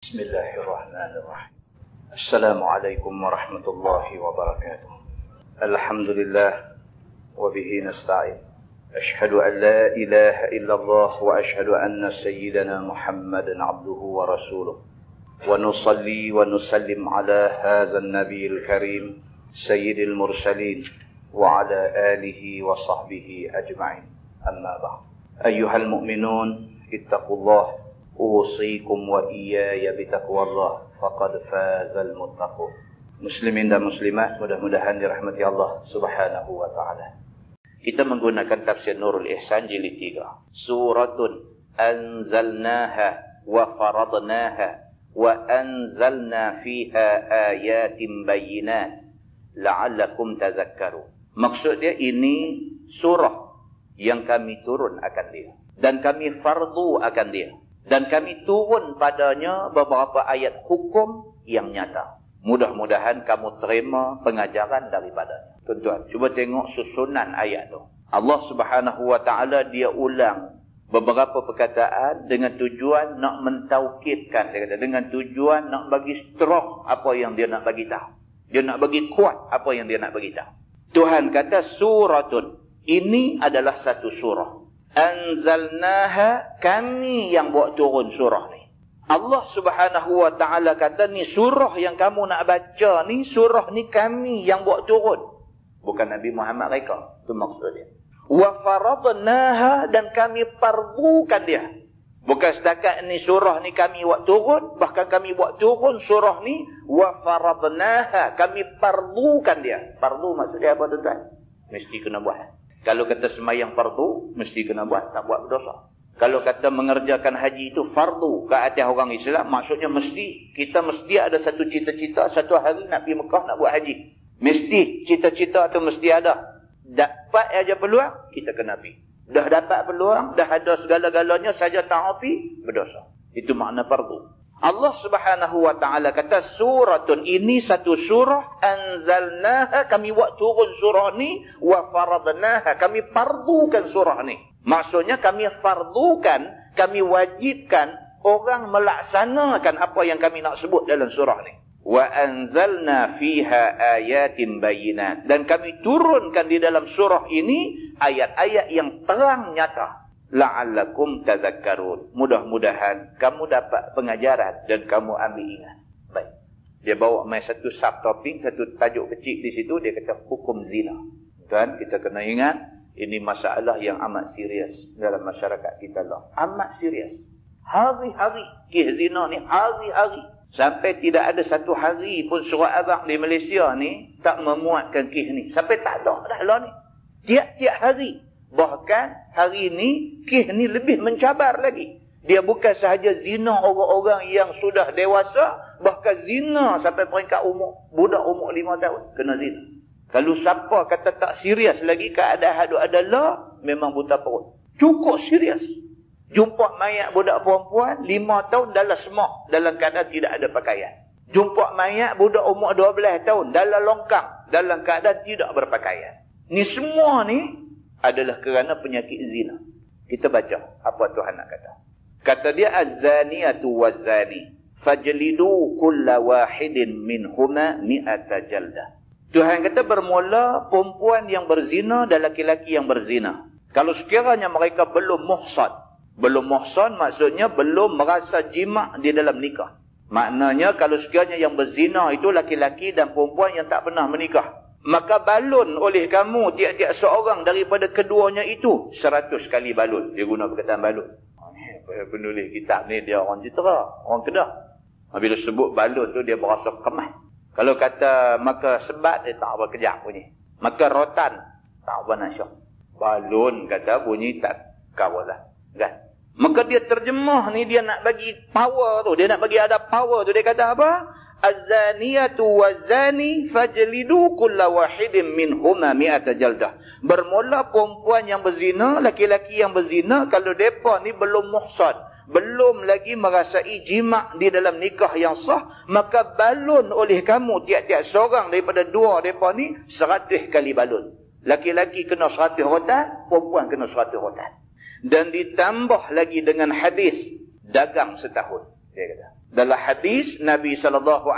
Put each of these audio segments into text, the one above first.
بسم الله الرحمن الرحيم. السلام عليكم ورحمة الله وبركاته. الحمد لله وبه نستعين. أشهد أن لا إله إلا الله وأشهد أن سيدنا محمدا عبده ورسوله ونصلي ونسلم على هذا النبي الكريم سيد المرسلين وعلى آله وصحبه أجمعين. أما بعد، أيها المؤمنون اتقوا الله، أوصيكم وإياي بتقوى الله فقد فاز المتقون. Muslimin dan muslimat, mudah-mudahan dirahmati Allah Subhanahu wa taala. Kita menggunakan tafsir Nurul Ihsan jilid 3. Suratun anzalnaha wa faradnaha wa anzalna fiha ayatin bayyinat la'allakum tadhakkarun. Maksud dia ini surah yang kami turun akan dia dan kami fardu akan dia. Dan kami turun padanya beberapa ayat hukum yang nyata. Mudah-mudahan kamu terima pengajaran daripadanya. Tuan-tuan, cuba tengok susunan ayat tu. Allah Subhanahu wa taala dia ulang beberapa perkataan dengan tujuan nak mentaukidkan, dia kata, dengan tujuan nak bagi strong apa yang dia nak bagi tahu. Dia nak bagi kuat apa yang dia nak bagi tahu. Tuhan kata suratun, ini adalah satu surah. Anzalnaha, kami yang buat turun surah ni. Allah Subhanahu wa taala kata ni surah yang kamu nak baca ni, surah ni kami yang buat turun. Bukan Nabi Muhammad reka. Itu maksudnya. Wa faradnaha, dan kami fardukan dia. Bukan setakat ni surah ni kami buat turun, bahkan kami buat turun surah ni wa faradnaha, kami fardukan dia. Fardu maksudnya apa tuan-tuan? Mesti kena buat. Kalau kata sembahyang fardu, mesti kena buat, tak buat berdosa. Kalau kata mengerjakan haji itu fardu ke atas orang Islam, maksudnya mesti. Kita mesti ada satu cita-cita, satu hari nak pergi Mekah nak buat haji. Mesti, cita-cita tu mesti ada. Dapat aja peluang, kita kena pergi. Dah dapat peluang, dah ada segala-galanya, saja tak pergi, berdosa. Itu makna fardu. Allah Subhanahu wa taala kata suratun, ini satu surah, anzalnaha, kami buat turun surah ni, wa faradnaha, kami fardukan surah ni. Maksudnya kami fardukan, kami wajibkan orang melaksanakan apa yang kami nak sebut dalam surah ni. Wa anzalna fiha ayatin bayyinat, dan kami turunkan di dalam surah ini ayat-ayat yang terang nyata. La'allakum tadhakkarun, mudah-mudahan kamu dapat pengajaran dan kamu ambil ingat. Baik. Dia bawa main satu subtopik, satu tajuk kecil di situ, dia kata hukum zina. Dan kita kena ingat, ini masalah yang amat serius dalam masyarakat kita lah. Amat serius. Hari-hari kes zina ni, hari-hari. Sampai tidak ada satu hari pun surat abang di Malaysia ni tak memuatkan kes ni. Sampai tak ada dah lah ni. Tiap-tiap hari. Bahkan hari ni, kes ni lebih mencabar lagi. Dia bukan sahaja zina orang-orang yang sudah dewasa, bahkan zina sampai peringkat umur, budak umur 5 tahun kena zina. Kalau siapa kata tak serius lagi keadaan adalah, memang buta perut. Cukup serius. Jumpa mayat budak perempuan 5 tahun dalam semak, dalam keadaan tidak ada pakaian. Jumpa mayat budak umur 12 tahun dalam longkang, dalam keadaan tidak berpakaian. Ni semua ni adalah kerana penyakit zina. Kita baca apa Tuhan nak kata. Kata dia az-zaniyatu waz-zani fajlidu kulla wahidin minhuma mi'ata jaldah. Tuhan kata bermula perempuan yang berzina dan laki-laki yang berzina. Kalau sekiranya mereka belum muhsan. Belum muhsan maksudnya belum merasa jima' di dalam nikah. Maknanya kalau sekiranya yang berzina itu laki-laki dan perempuan yang tak pernah menikah, maka balun oleh kamu tiap-tiap seorang daripada keduanya itu 100 kali balun. Dia guna perkataan balun. Penulis kitab ni dia orang Jitera, orang Kedah. Bila sebut balun tu dia berasa kemas. Kalau kata maka sebat, dia tak apa kejap bunyi. Maka rotan, tak apa nasyak. Balun kata bunyi tak kawalah. Kan? Maka dia terjemah ni, dia nak bagi power tu. Dia nak bagi ada power tu. Dia kata apa? Az-zaniyatu waz-zani fajlidu kulla wahidin minhuma mi'ata jaldah. Bermula perempuan yang berzina, laki-laki yang berzina, kalau depa ni belum muhsan, belum lagi merasai jima' di dalam nikah yang sah, maka balun oleh kamu tiap-tiap seorang daripada dua depa ni 100 kali balun. Laki-laki kena 100 rotan, perempuan kena 100 rotan. Dan ditambah lagi dengan hadis dagang setahun. Dia kata, Dalam hadis Nabi SAW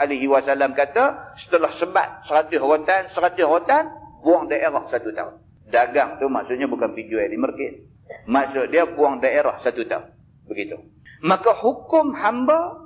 kata, setelah sebat 100 rotan, buang daerah 1 tahun. Dagang tu maksudnya bukan pergi jual di market. Maksud dia buang daerah 1 tahun. Begitu. Maka hukum hamba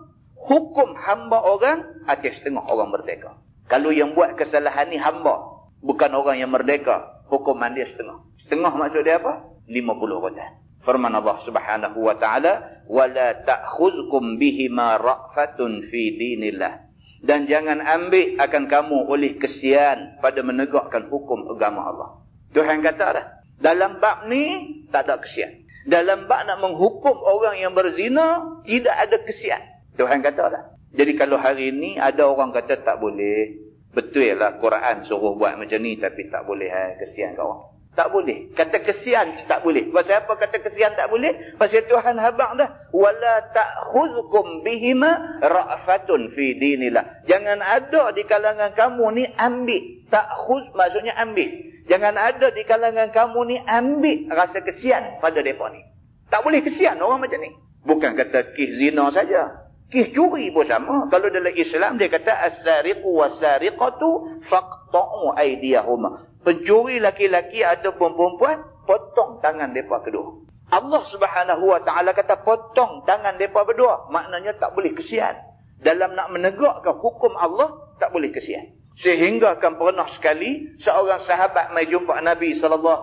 orang atas setengah orang merdeka. Kalau yang buat kesalahan ni hamba, bukan orang yang merdeka, hukuman dia setengah. Setengah maksud dia apa? 50 rotan. Firman Allah Subhanahu wa taala, "Wala ta'khudhukum bihima ra'fatun fi dinillah." Dan jangan ambil akan kamu oleh kesian pada menegakkan hukum agama Allah. Tuhan kata dah, dalam bab ni tak ada kesian. Dalam bab nak menghukum orang yang berzina, tidak ada kesian. Tuhan kata dah. Jadi kalau hari ni ada orang kata tak boleh, betul lah Quran suruh buat macam ni, tapi tak boleh kesian kat orang. Tak boleh. Kata kesian tak boleh. Pasal apa kata kesian tak boleh? Pasal Tuhan habaq dah. Wala ta'khudhukum bihima ra'fatun fi dinillah. Jangan ada di kalangan kamu ni ambil. Ta'khudh maksudnya ambil. Jangan ada di kalangan kamu ni ambil rasa kesian pada mereka ni. Tak boleh kesian orang macam ni. Bukan kata kis zina saja. Kis curi pun sama. Kalau dalam Islam dia kata as-sariqu was-sariqatu faqta'u aydiyahuma. Pencuri laki-laki ataupun perempuan, potong tangan mereka kedua. Allah Subhanahu wa taala kata potong tangan mereka berdua. Maknanya tak boleh kesian. Dalam nak menegakkan hukum Allah, tak boleh kesian. Sehingga kan pernah sekali seorang sahabat mai jumpa Nabi SAW.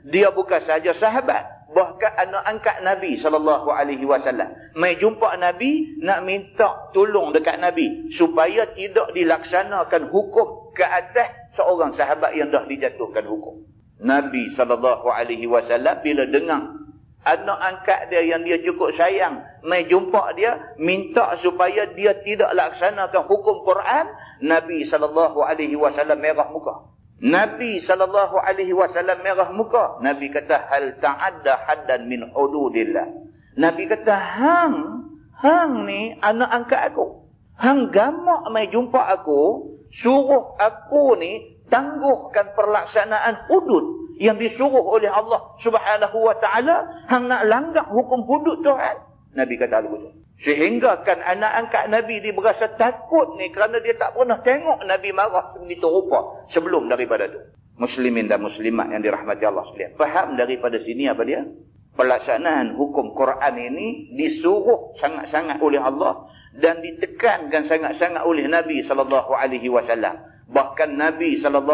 Dia bukan sahaja sahabat, bahkan anak angkat Nabi SAW. Mai jumpa Nabi nak minta tolong dekat Nabi supaya tidak dilaksanakan hukum ke atas seorang sahabat yang dah dijatuhkan hukum. Nabi SAW bila dengar anak angkat dia yang dia cukup sayang mai jumpa dia minta supaya dia tidak laksanakan hukum Quran, Nabi SAW merah muka. Nabi SAW merah muka. Nabi kata hal ta'adda haddan min hududillah. Nabi kata hang ni anak angkat aku. Hang gamak mai jumpa aku, suruh aku ni tangguhkan perlaksanaan hudud yang disuruh oleh Allah Subhanahu wa taala. Hang nak langgar hukum hudud Tuhan. Nabi kata begitu. Sehingga kan anak angkat Nabi dia berasa takut ni kerana dia tak pernah tengok Nabi marah begitu rupa sebelum daripada tu. Muslimin dan muslimat yang dirahmati Allah sekalian, faham daripada sini apa dia? Pelaksanaan hukum Quran ini disuruh sangat-sangat oleh Allah dan ditekankan sangat-sangat oleh Nabi SAW. Bahkan Nabi SAW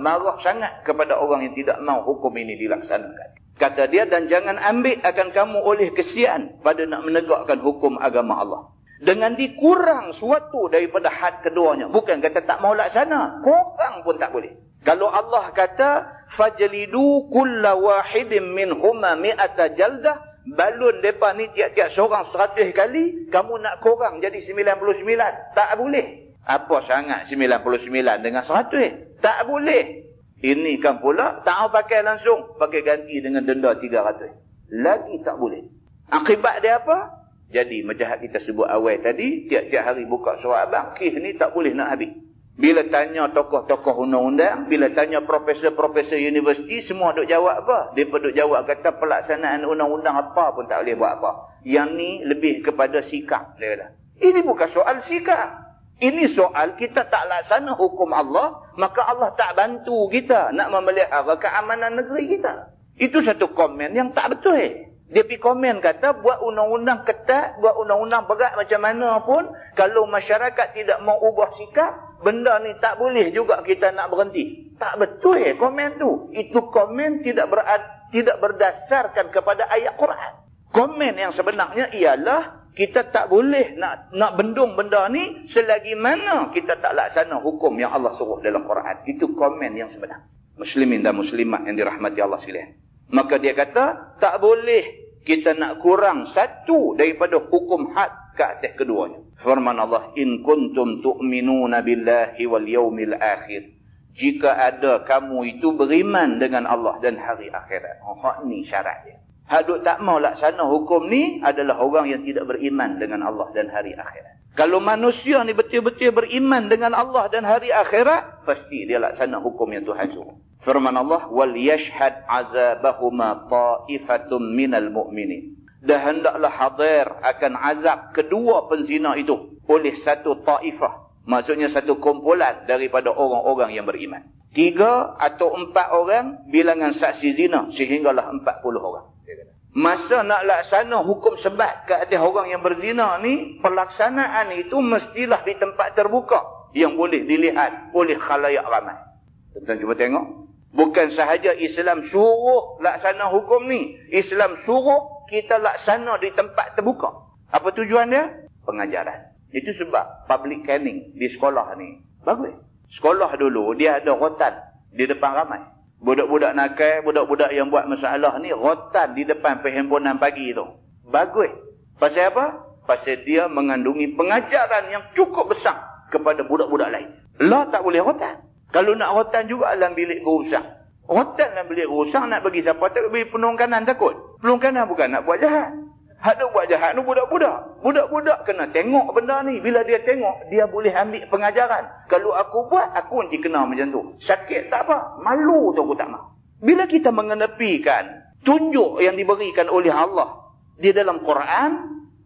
marah sangat kepada orang yang tidak mau hukum ini dilaksanakan. Kata dia, dan jangan ambil akan kamu oleh kesian pada nak menegakkan hukum agama Allah. Dengan dikurang suatu daripada had keduanya. Bukan kata tak mau laksana. Kurang pun tak boleh. Kalau Allah kata, fajlidu kulla wahidin minhuma mi'ata jaldah, balun mereka ni tiap-tiap seorang 100 kali, kamu nak kurang jadi 99. Tak boleh. Apa sangat 99 dengan 100? Tak boleh. Ini kan pula tak pakai langsung, pakai ganti dengan denda 300. Lagi tak boleh. Akibat dia apa? Jadi macam kita sebut awal tadi, tiap-tiap hari buka surat abang, kes ni tak boleh nak habis. Bila tanya tokoh-tokoh undang-undang, bila tanya profesor-profesor universiti, semua duk jawab apa? Dia duk jawab kata pelaksanaan undang-undang apa pun tak boleh buat apa. Yang ni lebih kepada sikap. Dia kata. Ini bukan soal sikap. Ini soal kita tak laksana hukum Allah, maka Allah tak bantu kita nak memelihara keamanan negeri kita. Itu satu komen yang tak betul. Dia pergi komen kata, buat undang-undang ketat, buat undang-undang berat macam mana pun, kalau masyarakat tidak mau ubah sikap, benda ni tak boleh juga kita nak berhenti. Tak betul komen tu. Itu komen tidak berdasarkan kepada ayat Quran. Komen yang sebenarnya ialah, kita tak boleh nak bendung benda ni selagi mana kita tak laksana hukum yang Allah suruh dalam Quran. Itu komen yang sebenar. Muslimin dan muslimat yang dirahmati Allah sekalian. Maka dia kata, tak boleh kita nak kurang satu daripada hukum had ke atas keduanya. Firman Allah, in kuntum tu'minuna billahi wal yawmil akhir. Jika ada kamu itu beriman dengan Allah dan hari akhirat. Ini syarat dia. Hadut tak mau laksana hukum ni adalah orang yang tidak beriman dengan Allah dan hari akhirat. Kalau manusia ni betul-betul beriman dengan Allah dan hari akhirat, pasti dia laksana hukum yang Tuhan suruh. Firman Allah, wal yashhad azabahuma ta'ifatum minal mu'minin. dan hendaklah hadir akan azab kedua penzina itu oleh satu taifah, maksudnya satu kumpulan daripada orang-orang yang beriman. 3 atau 4 orang bilangan saksi zina sehinggalah 40 orang. Masa nak laksana hukum sebat ke atas orang yang berzina ni, pelaksanaan itu mestilah di tempat terbuka yang boleh dilihat oleh khalayak ramai. Tuan-tuan cuba tengok. Bukan sahaja Islam suruh laksana hukum ni, Islam suruh kita laksana di tempat terbuka. Apa tujuan dia? Pengajaran. Itu sebab public caning di sekolah ni bagus. Sekolah dulu dia ada rotan di depan ramai. Budak-budak nakal, budak-budak yang buat masalah ni rotan di depan perhimpunan pagi tu. Bagus. Pasal apa? Pasal dia mengandungi pengajaran yang cukup besar kepada budak-budak lain. Lah tak boleh rotan. Kalau nak rotan juga dalam bilik gurusang. Rotan dalam bilik gurusang nak bagi siapa? Tak bagi penuang kanan takut. Penuang kanan bukan nak buat jahat. Hak nak buat jahat ni budak-budak. Budak-budak kena tengok benda ni. Bila dia tengok, dia boleh ambil pengajaran. Kalau aku buat, aku nanti kena macam tu. Sakit tak apa. Malu tu aku tak mahu. Bila kita mengenepikan tunjuk yang diberikan oleh Allah di dalam Quran,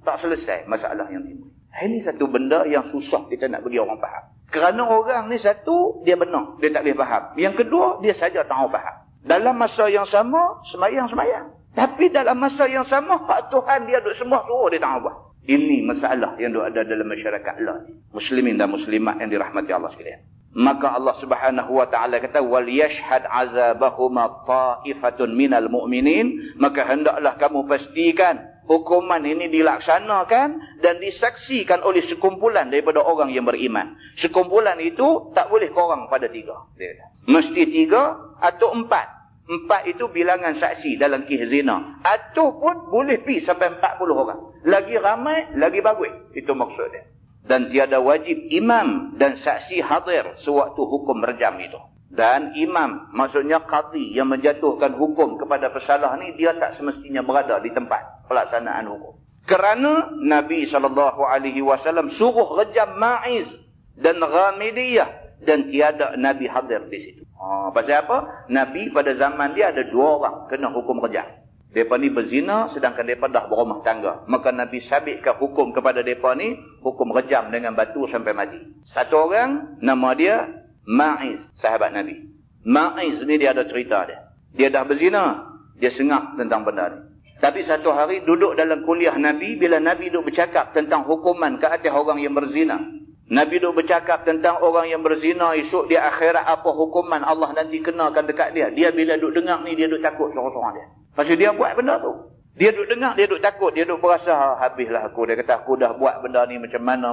tak selesai masalah yang timbul. Ini satu benda yang susah kita nak bagi orang faham. Kerana orang ni satu, dia benar. Dia tak boleh faham. Yang kedua, dia saja tak mahu faham. Dalam masa yang sama, semayang-semayang. Tapi dalam masa yang sama, hak Tuhan dia duk sembah suruh dia tak buat. Ini masalah yang duk ada dalam masyarakat Allah ni. Muslimin dan muslimat yang dirahmati Allah sekalian. Maka Allah Subhanahu wa taala kata wal yashhad azabahuma ta'ifatun minal mu'minin, maka hendaklah kamu pastikan hukuman ini dilaksanakan dan disaksikan oleh sekumpulan daripada orang yang beriman. Sekumpulan itu tak boleh kurang pada 3. Mesti 3 atau 4. 4 itu bilangan saksi dalam kes zina. Ataupun boleh pergi sampai 40 orang. Lagi ramai, lagi bagus. Itu maksud dia. Dan tiada wajib imam dan saksi hadir sewaktu hukum rejam itu. Dan imam, maksudnya qadhi yang menjatuhkan hukum kepada pesalah ni, dia tak semestinya berada di tempat pelaksanaan hukum. Kerana Nabi SAW suruh rejam Ma'iz dan Ghamidiyah dan tiada Nabi hadir di situ. Pasal apa? Nabi pada zaman dia ada 2 orang kena hukum rejam. Mereka ni berzina sedangkan mereka dah berumah tangga. Maka Nabi sabitkan hukum kepada mereka ni, hukum rejam dengan batu sampai mati. Satu orang, nama dia Ma'iz, sahabat Nabi. Ma'iz ni dia ada cerita dia. Dia dah berzina, dia sengak tentang benda ni. Tapi satu hari duduk dalam kuliah Nabi, bila Nabi duduk bercakap tentang hukuman ke atas orang yang berzina. Nabi duduk bercakap tentang orang yang berzina, esok di akhirat apa hukuman Allah nanti kenakan dekat dia. Dia bila duduk dengar ni, dia duduk takut sorang-sorang dia. Pasal dia buat benda tu. Dia duduk dengar, dia duduk takut. Dia duduk berasa, habislah aku. Dia kata, aku dah buat benda ni macam mana.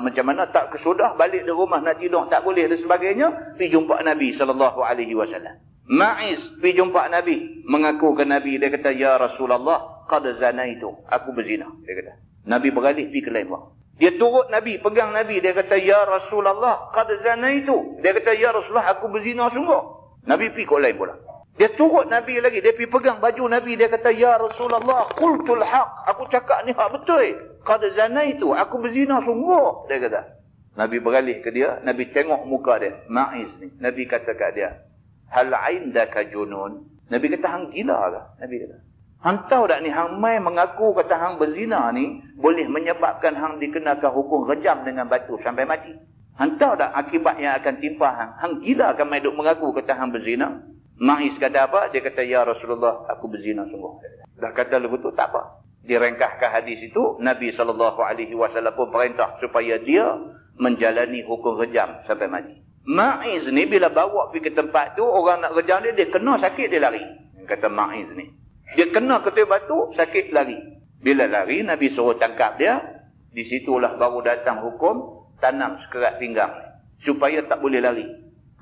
Tak kesudah, balik di rumah nak tidur, tak boleh dan sebagainya. Pergi jumpa Nabi SAW. Ma'iz pergi jumpa Nabi. Mengaku ke Nabi, dia kata, ya Rasulullah, qad zanaitu. Aku berzina. Dia kata. Nabi beralih pergi ke lain buah. Dia turut Nabi, pegang Nabi. Dia kata, ya Rasulullah, qad zanaitu. Dia kata, ya Rasulullah, aku berzina sungguh. Nabi pergi ke lain pula. Dia turut Nabi lagi. Dia pergi pegang baju Nabi. Dia kata, ya Rasulullah, qultul haq. Aku cakap ni hak betul. Qad zanaitu. Aku berzina sungguh. Dia kata. Nabi beralih ke dia. Nabi tengok muka dia. Ma'iz ni. Nabi kata kat dia, hal aindaka junun. Nabi kata, hang gila ke? Nabi kata. Hang tahu tak ni, hang mai mengaku kata hang berzina ni boleh menyebabkan hang dikenakan hukum rejam dengan batu sampai mati. Hang tahu tak akibat yang akan timpa hang? Hang gila kan mai duk mengaku kata hang berzina? Ma'iz kata apa? Dia kata, ya Rasulullah, aku berzina sungguh. Dah kata lagu tu, tak apa. Direngkahkan hadis itu, Nabi SAW pun perintah supaya dia menjalani hukum rejam sampai mati. Ma'iz ni bila bawa pergi ke tempat tu, orang nak rejam dia, dia kena sakit, dia lari. Kata Ma'iz ni. Dia kena ketua batu, sakit, lari. Bila lari, Nabi suruh tangkap dia. Disitulah baru datang hukum tanam sekerat pinggang. Supaya tak boleh lari.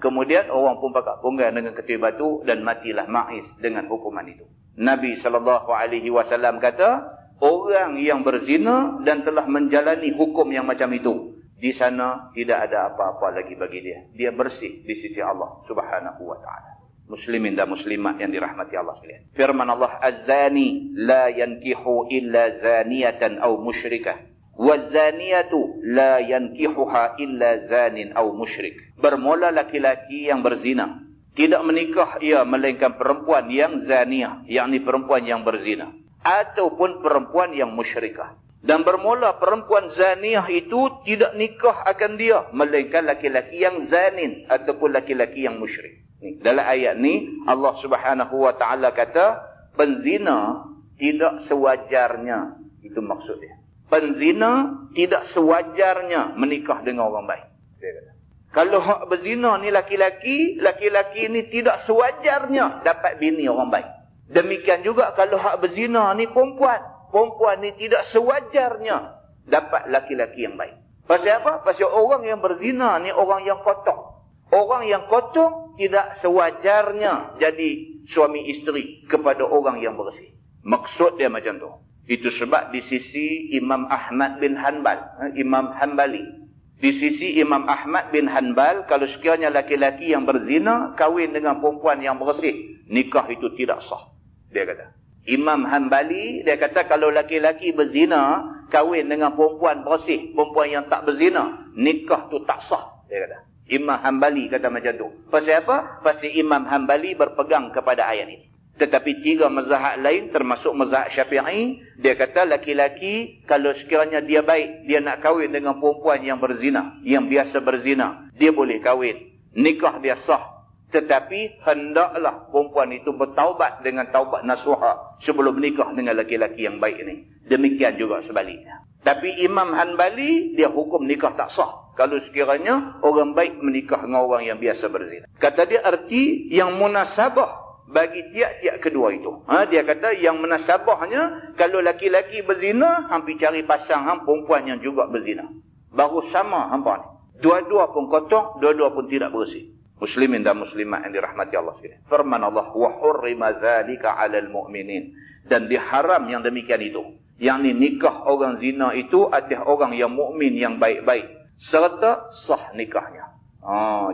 Kemudian orang pun pakat punggang dengan ketua batu dan matilah Ma'iz dengan hukuman itu. Nabi SAW kata, orang yang berzina dan telah menjalani hukum yang macam itu, di sana tidak ada apa-apa lagi bagi dia. Dia bersih di sisi Allah Subhanahu wa ta'ala. Muslimin dan muslimat yang dirahmati Allah sekalian. Firman Allah, az-zani la yankihu illa zaniyatan aw musyrikah. Waz-zaniyatu la yankihuha illa zanin aw musyrik. Bermula laki-laki yang berzina, tidak menikah ia melainkan perempuan yang zaniyah, yakni perempuan yang berzina. ataupun perempuan yang musyrikah. Dan bermula perempuan zaniah itu tidak nikah akan dia, melainkan laki-laki yang zanin ataupun laki-laki yang musyrik. Dalam ayat ni Allah Subhanahu wa taala kata penzina tidak sewajarnya, itu maksud dia. Penzina tidak sewajarnya menikah dengan orang baik. Dia kata. Kalau hak berzina ni laki-laki, laki-laki ni tidak sewajarnya dapat bini orang baik. Demikian juga kalau hak berzina ni perempuan, perempuan ni tidak sewajarnya dapat laki-laki yang baik. Pasal apa? Pasal orang yang berzina ni orang yang kotor. Orang yang kotor tidak sewajarnya jadi suami isteri kepada orang yang bersih. Maksud dia macam tu. Itu sebab di sisi Imam Ahmad bin Hanbal, Imam Hanbali. Di sisi Imam Ahmad bin Hanbal, kalau sekiranya laki-laki yang berzina kahwin dengan perempuan yang bersih, nikah itu tidak sah. Dia kata. Imam Hanbali, dia kata kalau laki-laki berzina kahwin dengan perempuan bersih, perempuan yang tak berzina, nikah tu tak sah. Dia kata. Imam Hanbali kata macam tu. Pasal apa? Pasal Imam Hanbali berpegang kepada ayat ini. Tetapi tiga mazhab lain termasuk mazhab Syafi'i, dia kata laki-laki kalau sekiranya dia baik, dia nak kahwin dengan perempuan yang berzina, yang biasa berzina, dia boleh kahwin. Nikah dia sah. Tetapi hendaklah perempuan itu bertaubat dengan taubat nasuha sebelum menikah dengan laki-laki yang baik ini. Demikian juga sebaliknya. Tapi Imam Hanbali, dia hukum nikah tak sah kalau sekiranya orang baik menikah dengan orang yang biasa berzina. Kata dia arti yang munasabah bagi tiap-tiap kedua itu. Dia kata yang munasabahnya kalau laki-laki berzina, hampir cari pasang perempuan yang juga berzina. Baru sama hampa ni. Dua-dua pun kotor, dua-dua pun tidak bersih. Muslimin dan muslimat yang dirahmati Allah sekalian. Firman Allah, wa hurrima dzalika 'alal mu'minin. Dan diharam yang demikian itu. Yang ni nikah orang zina itu atas orang yang mukmin yang baik-baik serta sah nikahnya.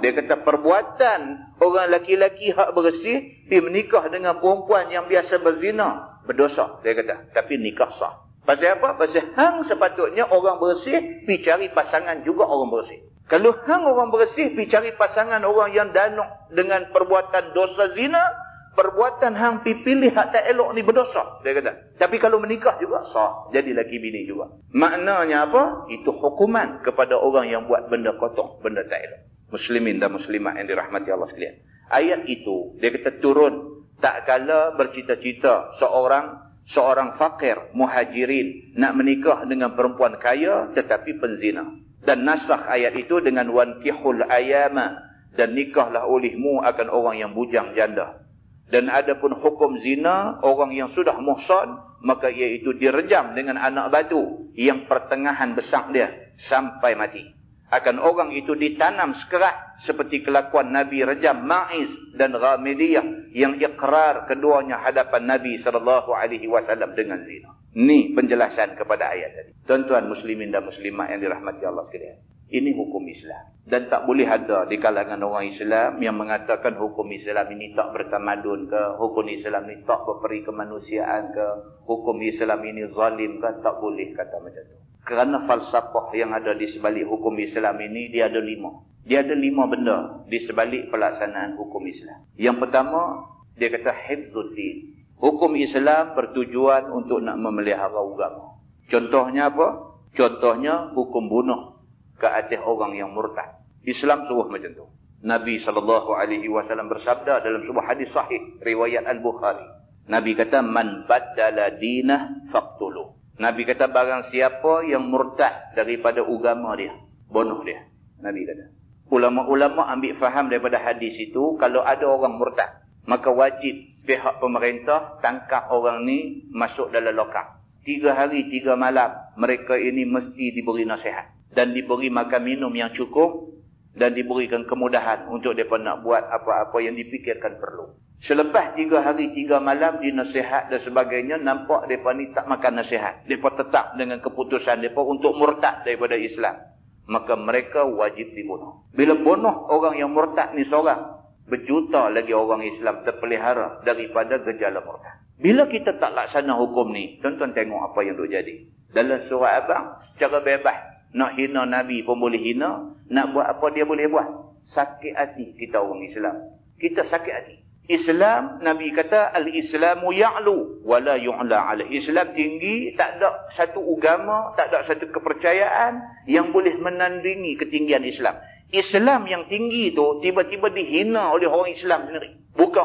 Dia kata perbuatan orang laki-laki hak bersih pergi menikah dengan perempuan yang biasa berzina berdosa, dia kata. Tapi nikah sah. Pasal apa? Pasal hang sepatutnya orang bersih pergi cari pasangan juga orang bersih. Kalau hang orang bersih pergi cari pasangan orang yang danuk dengan perbuatan dosa zina, perbuatan hang pergi pilih hak tak elok ni berdosa, dia kata. Tapi kalau menikah juga sah, jadi laki bini juga. Maknanya apa? Itu hukuman kepada orang yang buat benda kotor, benda tak elok. Muslimin dan muslimat yang dirahmati Allah sekalian. Ayat itu dia kata turun tak kala bercita-cita seorang fakir muhajirin nak menikah dengan perempuan kaya tetapi penzina. Dan nasakh ayat itu dengan wankihul ayama, dan nikahlah olehmu akan orang yang bujang janda. Dan adapun hukum zina, orang yang sudah muhsan, maka iaitu direjam dengan anak batu yang pertengahan besak dia sampai mati. Akan orang itu ditanam sekerat seperti kelakuan Nabi rejam Ma'iz dan Ghamidiyah yang ikrar keduanya hadapan Nabi SAW dengan zina. Ini penjelasan kepada ayat tadi. Tuan-tuan muslimin dan muslimat yang dirahmati Allah sekalian. Ini hukum Islam. Dan tak boleh ada di kalangan orang Islam yang mengatakan hukum Islam ini tak bertamadun ke, hukum Islam ini tak berperi kemanusiaan ke, hukum Islam ini zalim ke. Tak boleh kata macam tu. Kerana falsafah yang ada di sebalik hukum Islam ini, dia ada 5. Dia ada 5 benda di sebalik pelaksanaan hukum Islam. Yang pertama, dia kata hifzuddin. Hukum Islam bertujuan untuk nak memelihara agama. Contohnya apa? Contohnya hukum bunuh ke atas orang yang murtad. Islam suruh macam tu. Nabi SAW bersabda dalam sebuah hadis sahih riwayat Al-Bukhari. Nabi kata man baddala dinah faqtuluh. Nabi kata barang siapa yang murtad daripada agama dia, bunuh dia. Nabi kata. Ulama-ulama ambil faham daripada hadis itu, kalau ada orang murtad, maka wajib pihak pemerintah tangkap orang ni masuk dalam lokap. 3 hari 3 malam mereka ini mesti diberi nasihat dan diberi makan minum yang cukup dan diberikan kemudahan untuk mereka nak buat apa-apa yang dipikirkan perlu. Selepas 3 hari 3 malam dinasihat dan sebagainya, nampak mereka ni tak makan nasihat. Mereka tetap dengan keputusan mereka untuk murtad daripada Islam. Maka mereka wajib dibunuh. Bila bunuh orang yang murtad ni seorang, berjuta lagi orang Islam terpelihara daripada gejala murtad. Bila kita tak laksana hukum ni, tuan-tuan tengok apa yang duk jadi. Dalam surah Abang, secara bebas, nak hina Nabi pun boleh hina, nak buat apa dia boleh buat. Sakit hati kita orang Islam. Kita sakit hati. Islam, Nabi kata, al-Islamu ya'lu wa la yu'la alaih. Islam tinggi, tak ada satu agama, tak ada satu kepercayaan yang boleh menandingi ketinggian Islam. Islam yang tinggi tu tiba-tiba dihina oleh orang Islam sendiri. Bukan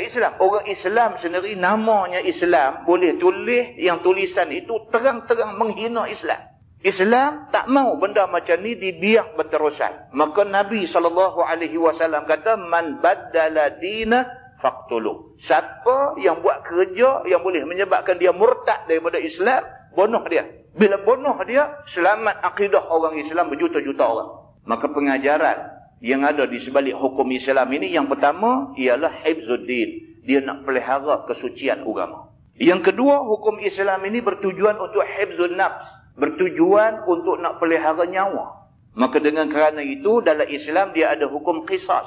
Islam. Orang Islam sendiri, namanya Islam, boleh tulis yang tulisan itu terang-terang menghina Islam. Islam tak mau benda macam ni dibiak berterusan. Maka Nabi SAW kata, man baddala dina faqtuluh. Siapa yang buat kerja yang boleh menyebabkan dia murtad daripada Islam, bunuh dia. Bila bunuh dia, selamat akidah orang Islam berjuta-juta orang. Maka pengajaran yang ada di sebalik hukum Islam ini, yang pertama ialah hifzuddin. Dia nak pelihara kesucian agama. Yang kedua, hukum Islam ini bertujuan untuk hifzun nafs, bertujuan untuk nak pelihara nyawa. Maka dengan kerana itu, dalam Islam dia ada hukum qisas.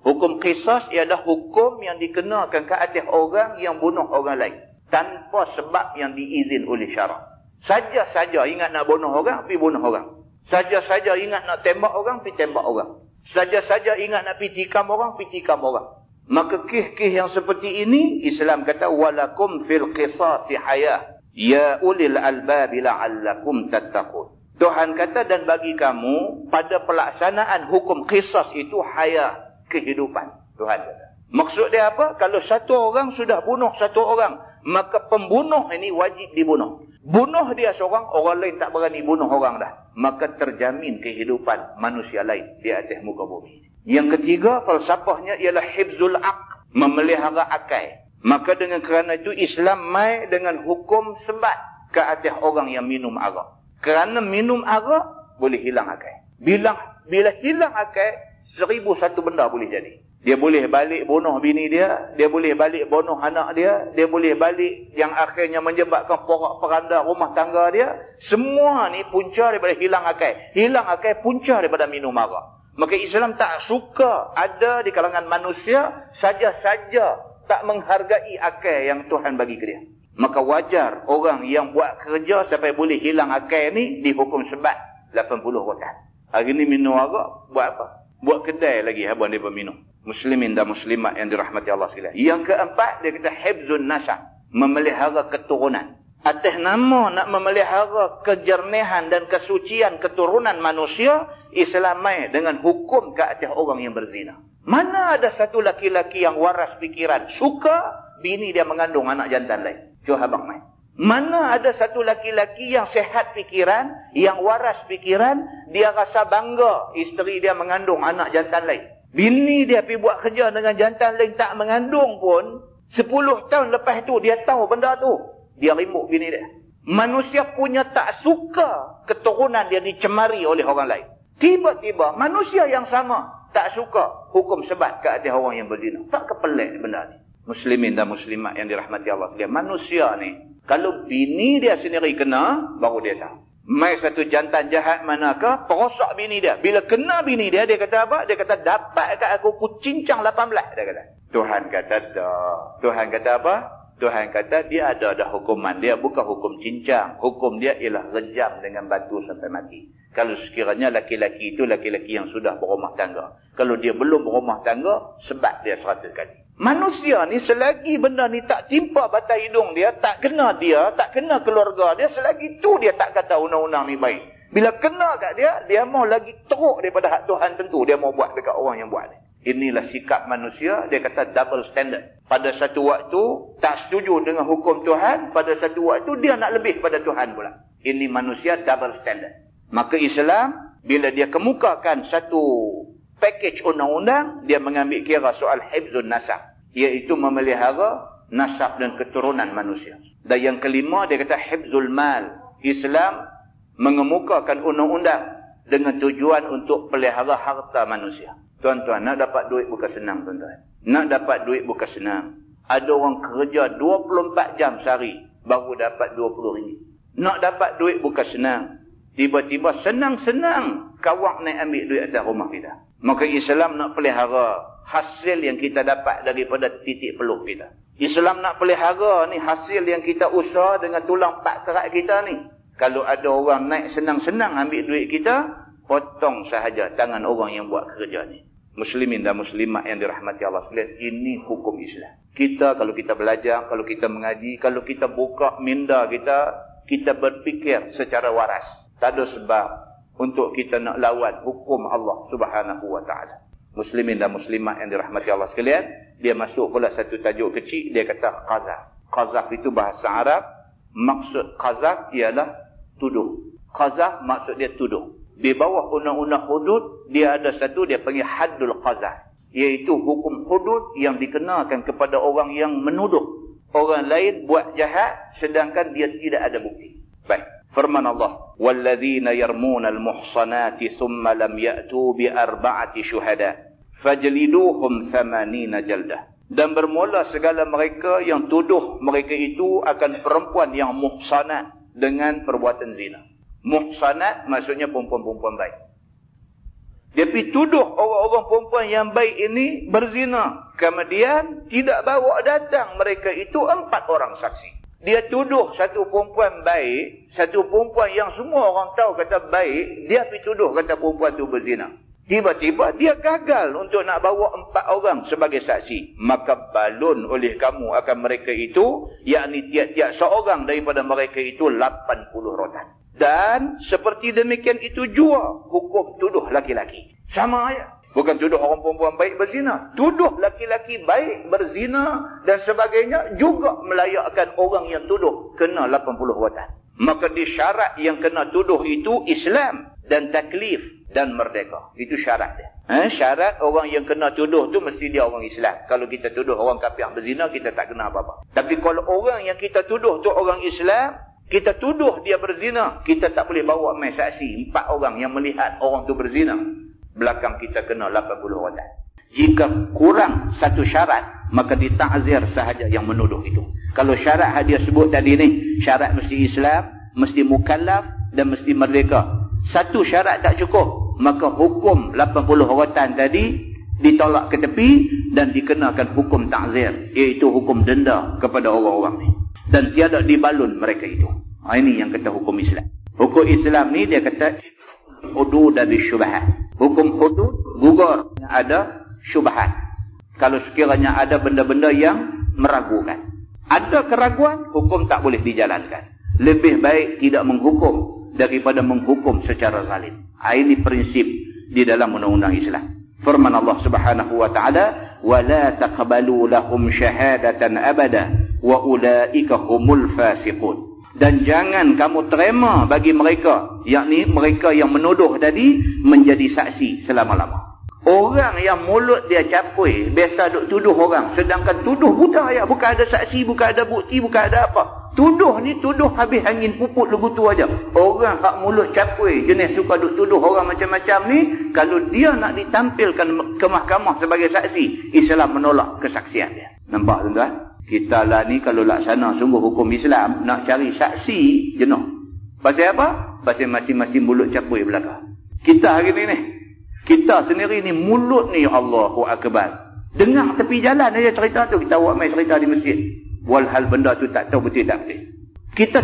Hukum qisas ialah hukum yang dikenakan ke atas orang yang bunuh orang lain tanpa sebab yang diizin oleh syarak. Saja-saja ingat nak bunuh orang, pergi bunuh orang. Saja-saja ingat nak tembak orang, pergi tembak orang. Saja-saja ingat nak pergi tikam orang, pergi tikam orang. Maka kih-kih yang seperti ini, Islam kata, walakum fil qisasi hayah, ya ulil albabi la'allakum tattaqun. Tuhan kata, dan bagi kamu pada pelaksanaan hukum qisas itu hayah, kehidupan. Tuhan kata. Maksud dia apa? Kalau satu orang sudah bunuh satu orang, maka pembunuh ini wajib dibunuh. Bunuh dia seorang, orang lain tak berani bunuh orang dah. Maka terjamin kehidupan manusia lain di atas muka bumi. Yang ketiga, falsafahnya ialah hifzul aql, memelihara akal. Maka dengan kerana itu Islam mai dengan hukum sebat ke atas orang yang minum arak. Kerana minum arak boleh hilang akal. Bila hilang akal, 1001 benda boleh jadi. Dia boleh balik bunuh bini dia, dia boleh balik bunuh anak dia, dia boleh balik yang akhirnya menyebabkan porak-poranda rumah tangga dia. Semua ni punca daripada hilang akal. Hilang akal punca daripada minum arak. Maka Islam tak suka ada di kalangan manusia saja-saja tak menghargai akal yang Tuhan bagi ke dia. Maka wajar orang yang buat kerja sampai boleh hilang akal ni dihukum sebat 80 rotan. Hari ni minum arak, buat apa? Buat kedai lagi abang dia berminum. Muslimin dan muslimat yang dirahmati Allah sekalian. Yang keempat, dia kata hifzun nasab, memelihara keturunan. Atas nama nak memelihara kejernihan dan kesucian keturunan manusia, Islam mai dengan hukum ke atas orang yang berzina. Mana ada satu laki-laki yang waras fikiran suka bini dia mengandung anak jantan lain? Cuba abang mai. Mana ada satu laki-laki yang sehat fikiran, yang waras fikiran, dia rasa bangga isteri dia mengandung anak jantan lain. Bini dia pergi buat kerja dengan jantan lain tak mengandung pun, 10 tahun lepas tu dia tahu benda tu, dia rimbuk bini dia. Manusia punya tak suka keturunan dia dicemari oleh orang lain. Tiba-tiba manusia yang sama tak suka hukum sebat ke atas orang yang berzina. Tak kepelek benda ni. Muslimin dan muslimat yang dirahmati Allah sekalian. Manusia ni, kalau bini dia sendiri kena, baru dia tahu. Mai satu jantan jahat manakah, perosak bini dia. Bila kena bini dia, dia kata apa? Dia kata, dapat kat aku cincang 18. Dia kata. Tuhan kata, dah. Tuhan kata apa? Tuhan kata, dia ada hukuman. Dia bukan hukum cincang. Hukum dia ialah rejam dengan batu sampai mati. Kalau sekiranya laki-laki itu laki-laki yang sudah berumah tangga. Kalau dia belum berumah tangga, sebat dia 100 kali. Manusia ni selagi benda ni tak timpa batai hidung dia, tak kena keluarga dia, selagi tu dia tak kata undang-undang ni baik. Bila kena kat dia, dia mau lagi teruk daripada hak Tuhan tentu. Dia mau buat dekat orang yang buat ni. Inilah sikap manusia, dia kata double standard. Pada satu waktu, tak setuju dengan hukum Tuhan, pada satu waktu dia nak lebih pada Tuhan pula. Ini manusia double standard. Maka Islam, bila dia kemukakan satu package undang-undang, dia mengambil kira soal hifzun nasab, iaitu memelihara nasab dan keturunan manusia. Dan yang kelima, dia kata hifzul mal. Islam mengemukakan undang-undang dengan tujuan untuk pelihara harta manusia. Tuan-tuan, nak dapat duit bukan senang, tuan-tuan. Nak dapat duit bukan senang. Ada orang kerja 24 jam sehari baru dapat RM20. Nak dapat duit bukan senang. Tiba-tiba senang-senang kawak naik ambil duit atas rumah kita. Maka Islam nak pelihara hasil yang kita dapat daripada titik peluh kita. Islam nak pelihara ni hasil yang kita usaha dengan tulang pak kerak kita ni. Kalau ada orang naik senang-senang ambil duit kita, potong sahaja tangan orang yang buat kerja ni. Muslimin dan muslimat yang dirahmati Allah sekalian, ini hukum Islam. Kita kalau kita belajar, kalau kita mengaji, kalau kita buka minda kita berfikir secara waras. Tak ada sebab untuk kita nak lawan hukum Allah Subhanahu wa taala. Muslimin dan muslimat yang dirahmati Allah sekalian, dia masuk pula satu tajuk kecil, dia kata qazaf. Qazaf itu bahasa Arab, maksud qazaf ialah tuduh. Qazaf maksud dia tuduh. Di bawah undang-undang hudud, dia ada satu, dia panggil haddul qazaf. Iaitu hukum hudud yang dikenakan kepada orang yang menuduh orang lain buat jahat, sedangkan dia tidak ada bukti. Baik. Firman Allah, وَالَّذِينَ يَرْمُونَ الْمُحْصَنَاتِ ثُمَّ لَمْ يَأْتُوا بِأَرْبَعَةِ شُهَدَاءَ فَجْلِدُوهُمْ 80 جَلْدَةً. Dan bermula segala mereka yang tuduh mereka itu akan perempuan yang muhsanat dengan perbuatan zina. Muhsanat maksudnya perempuan-perempuan baik. Dia pergi tuduh orang-orang perempuan yang baik ini berzina. Kemudian tidak bawa datang mereka itu 4 orang saksi. Dia tuduh satu perempuan baik, satu perempuan yang semua orang tahu kata baik, dia pergi tuduh kata perempuan itu berzina. Tiba-tiba dia gagal untuk nak bawa 4 orang sebagai saksi. Maka balun oleh kamu akan mereka itu, yakni tiap-tiap seorang daripada mereka itu 80 rotan. Dan seperti demikian itu jua hukum tuduh laki-laki. Sama aja. Bukan tuduh orang perempuan baik berzina. Tuduh laki-laki baik berzina dan sebagainya juga melayakkan orang yang tuduh kena 80 rotan. Maka di syarat yang kena tuduh itu Islam dan taklif dan merdeka. Itu syarat dia. Syarat orang yang kena tuduh tu mesti dia orang Islam. Kalau kita tuduh orang kafir berzina, kita tak kena apa-apa. Tapi kalau orang yang kita tuduh tu orang Islam, kita tuduh dia berzina, kita tak boleh bawa mai saksi 4 orang yang melihat orang tu berzina. Belakang kita kena 80 rotan. Jika kurang satu syarat, maka ditakzir sahaja yang menuduh itu. Kalau syarat dia sebut tadi ni, syarat mesti Islam, mesti mukallaf dan mesti merdeka. Satu syarat tak cukup, maka hukum 80 rotan tadi ditolak ke tepi dan dikenakan hukum takzir, iaitu hukum denda kepada orang-orang ni. Dan tiada dibalun mereka itu. Ini yang kata hukum Islam. Hukum Islam ni dia kata hudud dan syubhat. Hukum hudud gugur ada syubhat. Kalau sekiranya ada benda-benda yang meragukan, ada keraguan, hukum tak boleh dijalankan. Lebih baik tidak menghukum daripada menghukum secara zalim. Ini prinsip di dalam undang-undang Islam. Firman Allah Subhanahu wa taala, "Wala taqbalu lahum syahadatan abada wa ulaika humul fasiqun." Dan jangan kamu terima bagi mereka, yakni mereka yang menuduh tadi, menjadi saksi selama-lama. Orang yang mulut dia capui, biasa duk tuduh orang, sedangkan tuduh buta ya, bukan ada saksi, bukan ada bukti, bukan ada apa. Tuduh ni tuduh habis angin puput lugu tu aja. Orang hak mulut capui, jenis suka duk tuduh orang macam-macam ni, kalau dia nak ditampilkan ke mahkamah sebagai saksi, Islam menolak kesaksian dia. Nampak tuan-tuan? Kita lah ni kalau laksana sungguh hukum Islam, nak cari saksi jenuh. Pasal apa? Pasal masing-masing mulut capui belakang. Kita hari ni kita sendiri ni mulut ni, Allahu Akbar. Dengar tepi jalan aja cerita tu, kita buat main cerita di masjid. Walhal benda tu tak tahu betul tak betul. Kita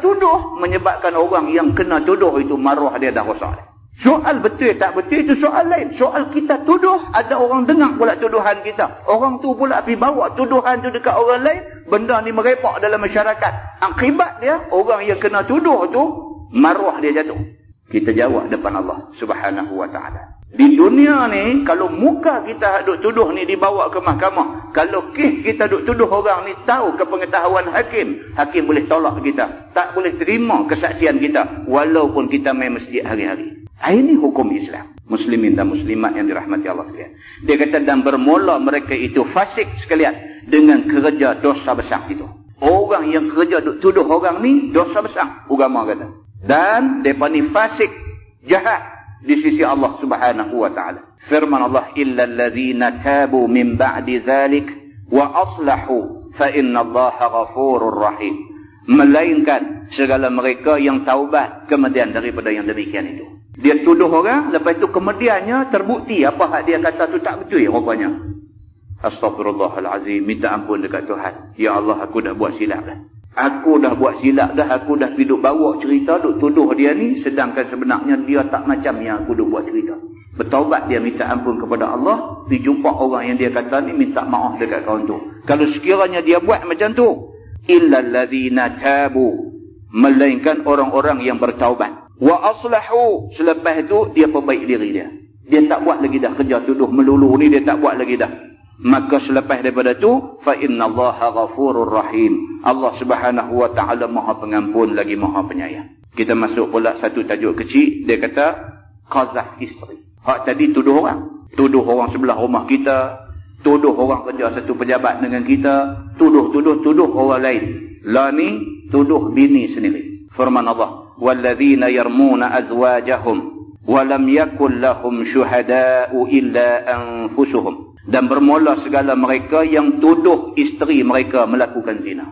tuduh menyebabkan orang yang kena tuduh itu maruah dia dah rosak. Soal betul tak betul itu soal lain. Soal kita tuduh, ada orang dengar pula tuduhan kita. Orang tu pula pergi bawa tuduhan tu dekat orang lain, benda ni merepak dalam masyarakat. Akibat dia, orang yang kena tuduh tu, maruah dia jatuh. Kita jawab depan Allah Subhanahu wa ta'ala. Di dunia ni, kalau muka kita duk tuduh ni dibawa ke mahkamah, kalau kes kita duk tuduh orang ni tahu kepengetahuan hakim, hakim boleh tolak kita, tak boleh terima kesaksian kita, walaupun kita main masjid hari-hari. Ini hukum Islam. Muslimin dan muslimat yang dirahmati Allah sekalian. Dia kata, dan bermula mereka itu fasik sekalian dengan kerja dosa besar itu. Orang yang kerja duk tuduh orang ni dosa besar, agama kata. Dan mereka ni fasik, jahat di sisi Allah Subhanahu wa ta'ala. Firman Allah, illa alladhina tabu min ba'di dhalik wa aslahu fa inna Allaha ghafurur rahim. Melainkan segala mereka yang taubat kemudian daripada yang demikian itu. Dia tuduh orang, lepas itu kemudiannya terbukti apa hak dia kata tu tak betul rupanya. Astaghfirullahalazim, minta ampun dekat Tuhan. Ya Allah, aku dah buat silap dah. Aku dah buat silap dah, aku dah duduk bawa cerita, duk tuduh dia ni, sedangkan sebenarnya dia tak macam yang aku duk buat cerita. Bertaubat dia minta ampun kepada Allah, dijumpa orang yang dia kata ni minta maaf dekat kawan tu. Kalau sekiranya dia buat macam tu, illal ladzina tabu, melainkan orang-orang yang bertaubat. Wa aslahu, selepas tu dia perbaik diri dia. Dia tak buat lagi dah kerja tuduh melulu ni, dia tak buat lagi dah. Maka selepas daripada tu, fa innallaha ghafurur rahim. Allah Subhanahu wa taala Maha Pengampun lagi Maha Penyayang. Kita masuk pula satu tajuk kecil, dia kata qazaf isteri. Hak tadi tuduh orang. Tuduh orang sebelah rumah kita, tuduh orang kerja satu pejabat dengan kita, tuduh orang lain. La ni tuduh bini sendiri. Firman Allah, walladzina yarmuna azwajahum wa lam yakul lahum syuhada'u illa anfusuhum. Dan bermula segala mereka yang tuduh isteri mereka melakukan zina.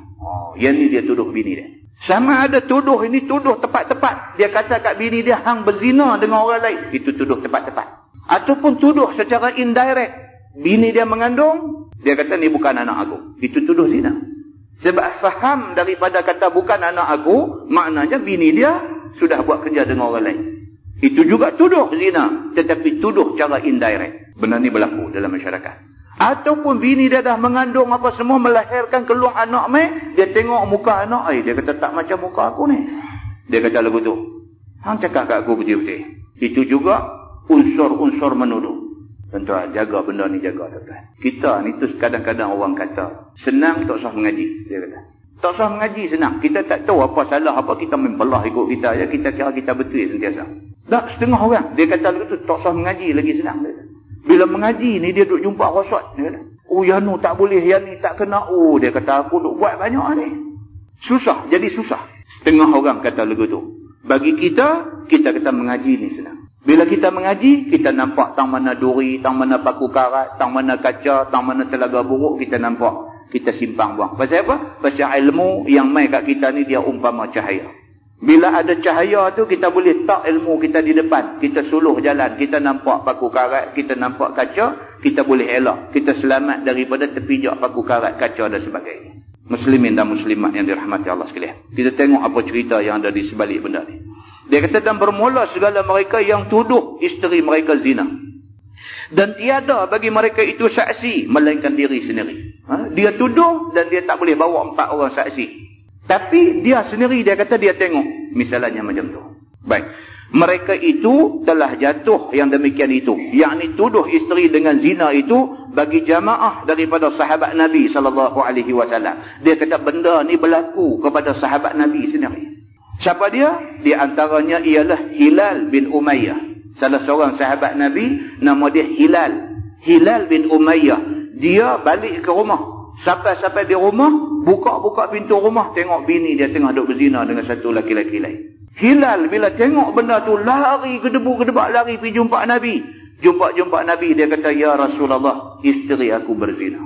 Yang ni dia tuduh bini dia. Sama ada tuduh ini tuduh tepat-tepat. Dia kata kat bini dia hang berzina dengan orang lain. Itu tuduh tepat-tepat. Ataupun tuduh secara indirect. Bini dia mengandung, dia kata ni bukan anak aku. Itu tuduh zina. Sebab faham daripada kata bukan anak aku, maknanya bini dia sudah buat kerja dengan orang lain. Itu juga tuduh zina. Tetapi tuduh cara indirect. Benda ni berlaku dalam masyarakat. Ataupun bini dia dah mengandung apa semua, melahirkan keluar anak dia tengok muka anak, dia kata tak macam muka aku ni. Dia kata lagu tu, hang cakap kat aku betul-betul. Itu juga unsur-unsur menuduh. Tuan-tuan, jaga benda ni, jaga tuan-tuan. Kita ni tu kadang-kadang orang kata senang tak usah mengaji. Dia kata tak usah mengaji, senang. Kita tak tahu apa salah apa, kita membelah ikut kita je, kita kira kita betul sentiasa. Tak setengah orang dia kata lagu tu, tak usah mengaji lagi senang. Dia kata, bila mengaji ni dia duk jumpa rosot. Dia kata, oh yang ni tak boleh, yang ni tak kena. Oh dia kata aku duk buat banyak ni. Susah, jadi susah. Setengah orang kata lagu tu. Bagi kita, kita kata mengaji ni senang. Bila kita mengaji, kita nampak tang mana duri, tang mana paku karat, tang mana kaca, tang mana telaga buruk, kita nampak. Kita simpang buang. Pasal apa? Pasal ilmu yang mai kat kita ni dia umpama cahaya. Bila ada cahaya tu, kita boleh tak ilmu kita di depan. Kita suluh jalan. Kita nampak paku karat, kita nampak kaca, kita boleh elak. Kita selamat daripada terpijak paku karat, kaca dan sebagainya. Muslimin dan muslimat yang dirahmati Allah sekalian. Kita tengok apa cerita yang ada di sebalik benda ni. Dia kata, dan bermula segala mereka yang tuduh isteri mereka zina. Dan tiada bagi mereka itu saksi, melainkan diri sendiri. Dia tuduh dan dia tak boleh bawa 4 orang saksi. Tapi dia sendiri, dia kata dia tengok. Misalnya macam tu. Baik. Mereka itu telah jatuh yang demikian itu. Yakni tuduh isteri dengan zina itu bagi jamaah daripada sahabat Nabi SAW. Dia kata benda ni berlaku kepada sahabat Nabi sendiri. Siapa dia? Di antaranya ialah Hilal bin Umayyah. Salah seorang sahabat Nabi, nama dia Hilal. Hilal bin Umayyah. Dia balik ke rumah. Sampai di rumah, buka-buka pintu rumah, tengok bini dia tengah duduk berzina dengan satu laki-laki lain. Hilal bila tengok benda tu, lari gedebuk-gedebak lari pergi jumpa Nabi. Jumpa Nabi, dia kata, ya Rasulullah, isteri aku berzina.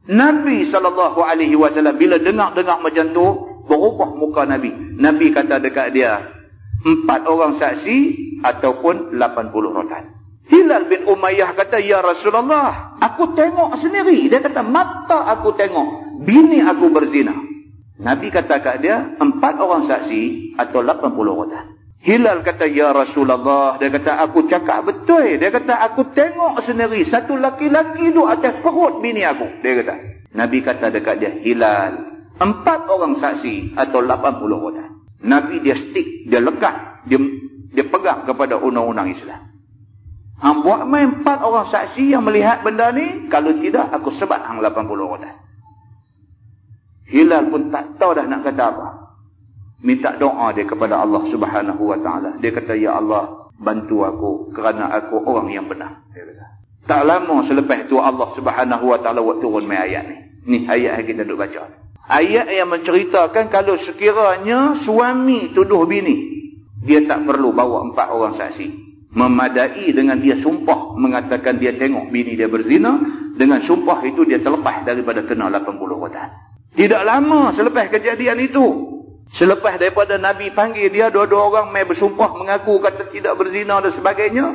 Nabi SAW bila dengar macam tu, berubah muka Nabi. Nabi kata dekat dia, 4 orang saksi ataupun 80 rotan. Hilal bin Umayyah kata, ya Rasulullah, aku tengok sendiri. Dia kata, mata aku tengok bini aku berzina. Nabi kata kat dia, 4 orang saksi atau 80 rotan. Hilal kata, ya Rasulullah, dia kata, aku cakap betul. Dia kata, aku tengok sendiri satu laki-laki duduk atas perut bini aku. Dia kata. Nabi kata dekat dia, Hilal, 4 orang saksi atau 80 rotan. Nabi dia stick, dia lekat, dia pegang kepada undang-undang Islam. Hang buat main 4 orang saksi yang melihat benda ni, kalau tidak aku sebat hang 80 rotan. Hilal pun tak tahu dah nak kata apa. Minta doa dia kepada Allah Subhanahu wa taala. Dia kata, ya Allah, bantu aku kerana aku orang yang benar. Dia kata. Tak lama selepas itu Allah Subhanahu wa taala buat turun mai ayat ni. Ni ayat yang kita duk baca. Ayat yang menceritakan kalau sekiranya suami tuduh bini, dia tak perlu bawa 4 orang saksi. Memadai dengan dia sumpah mengatakan dia tengok bini dia berzina, dengan sumpah itu dia terlepas daripada kena 80 rotan. Tidak lama selepas kejadian itu, selepas daripada Nabi panggil dia, 2 orang mai bersumpah mengaku kata tidak berzina dan sebagainya,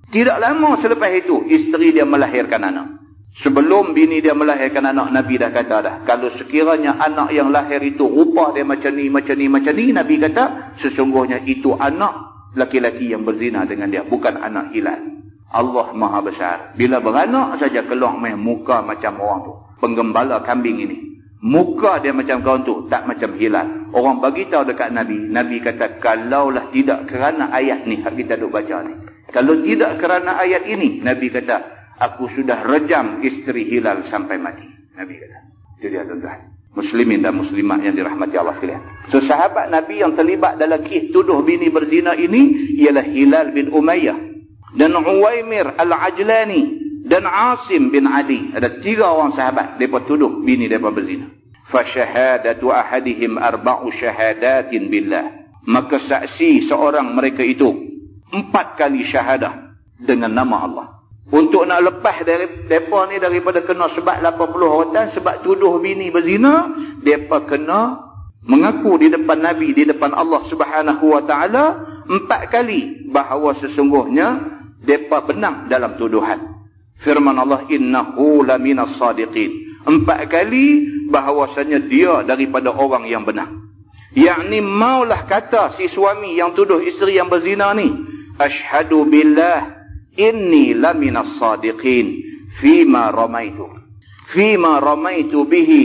tidak lama selepas itu isteri dia melahirkan anak. Sebelum bini dia melahirkan anak, Nabi dah kata dah, kalau sekiranya anak yang lahir itu rupa dia macam ni, Nabi kata sesungguhnya itu anak laki-laki yang berzina dengan dia, bukan anak Hilal. Allah Maha Besar. Bila beranak saja keluar main muka macam orang tu. Penggembala kambing ini. Muka dia macam kawan tu, tak macam hilal. Orang bagi tahu dekat Nabi. Nabi kata, kalaulah tidak kerana ayat ni, kita duk baca ni. Kalau tidak kerana ayat ini, Nabi kata, aku sudah rejam isteri hilal sampai mati. Nabi kata. Itu dia tuan-tuan. Muslimin dan muslimat yang dirahmati Allah sekalian. So sahabat Nabi yang terlibat dalam kisah tuduh bini berzina ini ialah Hilal bin Umayyah dan Uwaimir Al-Ajlani dan Asim bin Adi. Ada 3 orang sahabat mereka tuduh bini mereka berzina. Fa syahadatu ahadihim 4 syahadatin billah. Maka saksi seorang mereka itu 4 kali syahadah dengan nama Allah. Untuk nak lepas dari mereka ni daripada kena sebat 80 rotan sebab tuduh bini berzina, mereka kena mengaku di depan Nabi, di depan Allah Subhanahu wa taala 4 kali bahawa sesungguhnya mereka benar dalam tuduhan. Firman Allah, innahu laminas sadiqin. 4 kali bahawasanya dia daripada orang yang benar. Yakni maulah kata si suami yang tuduh isteri yang berzina ni, asyhadu billah inni laminas sadiqin fima ramaitu bihi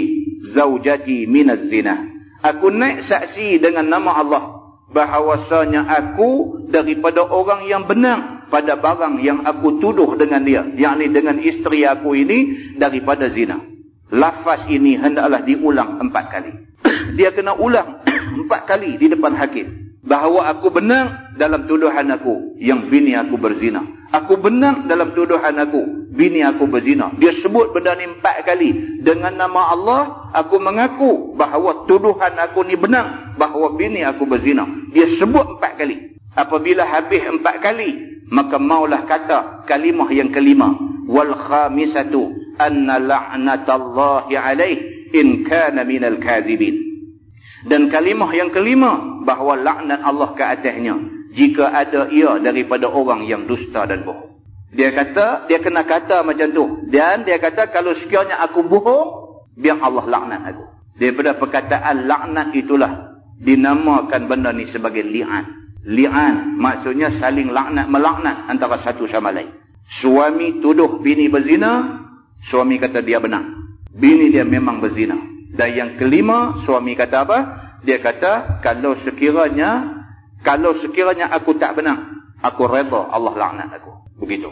zaujati minaz zina. Aku naik saksi dengan nama Allah bahawasanya aku daripada orang yang benar pada barang yang aku tuduh dengan dia, yakni dengan isteri aku ini daripada zina. Lafaz ini hendaklah diulang 4 kali. Dia kena ulang 4 kali di depan hakim bahawa aku benar dalam tuduhan aku yang bini aku berzina. Aku benar dalam tuduhan aku bini aku berzina. Dia sebut benda ni 4 kali. Dengan nama Allah, aku mengaku bahawa tuduhan aku ni benar, bahawa bini aku berzina. Dia sebut 4 kali. Apabila habis 4 kali, maka maulah kata kalimah yang kelima, wal khamisatu anna la'natallahi alaih in kana minal kazibin. Dan kalimah yang kelima, bahawa laknat Allah ke atasnya jika ada ia daripada orang yang dusta dan bohong. Dia kata, dia kena kata macam tu. Dan dia kata, kalau sekiranya aku bohong, biar Allah laknat aku. Daripada perkataan laknat itulah dinamakan benda ni sebagai li'an. Li'an maksudnya saling laknat melaknat antara satu sama lain. Suami tuduh bini berzina, suami kata dia benar, bini dia memang berzina. Dan yang kelima, suami kata apa? Dia kata, kalau sekiranya aku tak benar, aku redha Allah laknat aku. Begitu.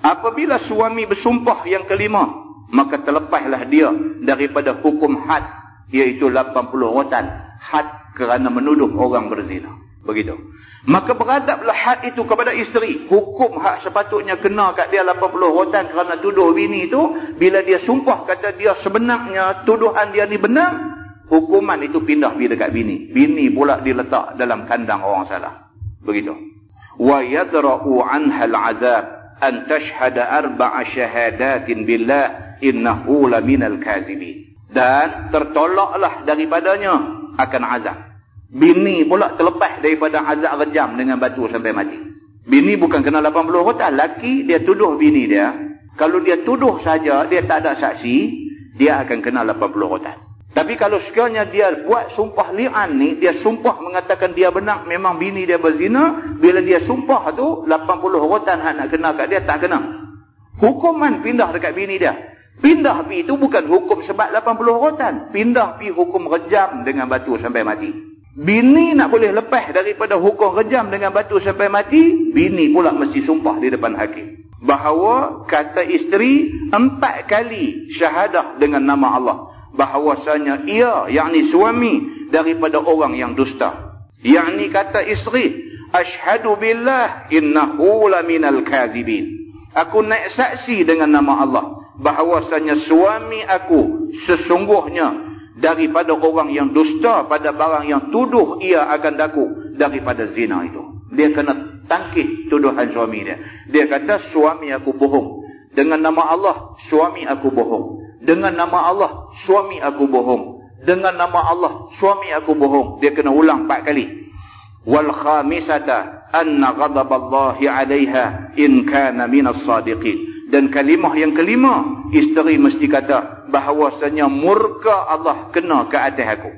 Apabila suami bersumpah yang kelima, maka terlepaslah dia daripada hukum had, iaitu 80 rotan. Had kerana menuduh orang berzina. Begitu. Maka beradablah had itu kepada isteri. Hukum hak sepatutnya kena kat dia 80 rotan kerana tuduh bini itu. Bila dia sumpah kata dia sebenarnya tuduhan dia ni benar, hukuman itu pindah pergi dekat bini. Bini pula diletak dalam kandang orang salah. Begitu. Wa yadra'u anha al-'adzab an tashhada 4 syahadatin billah innahu laminal kazibin. Dan tertolaklah daripadanya akan azab. Bini pula terlepas daripada azab rejam dengan batu sampai mati. Bini bukan kena 80 rotan. Laki dia tuduh bini dia. Kalau dia tuduh saja, dia tak ada saksi, dia akan kena 80 rotan. Tapi kalau sekiranya dia buat sumpah li'an ni, dia sumpah mengatakan dia benar, memang bini dia berzina, bila dia sumpah tu 80 rotan hak nak kena kat dia, tak kena. Hukuman pindah dekat bini dia. Pindah pi itu bukan hukum sebab 80 rotan, pindah pi hukum rejam dengan batu sampai mati. Bini nak boleh lepas daripada hukum rejam dengan batu sampai mati, bini pula mesti sumpah di depan hakim bahawa kata isteri 4 kali syahadah dengan nama Allah bahawasanya ia, yakni suami, daripada orang yang dusta. Yakni kata isteri, asyhadu billah innahu laminal kazibin. Aku naik saksi dengan nama Allah bahawasanya suami aku sesungguhnya daripada orang yang dusta pada barang yang tuduh ia akan daku daripada zina itu. Dia kena tangkih tuduhan suami dia. Dia kata, suami aku bohong. Dengan nama Allah, suami aku bohong. Dengan nama Allah, suami aku bohong. Dengan nama Allah, suami aku bohong. Dia kena ulang 4 kali. Wal khamisata anna ghadaballahi 'alaiha in kana minas sadiqin. Dan kalimah yang kelima, isteri mesti kata bahawasanya murka Allah kena ke atas aku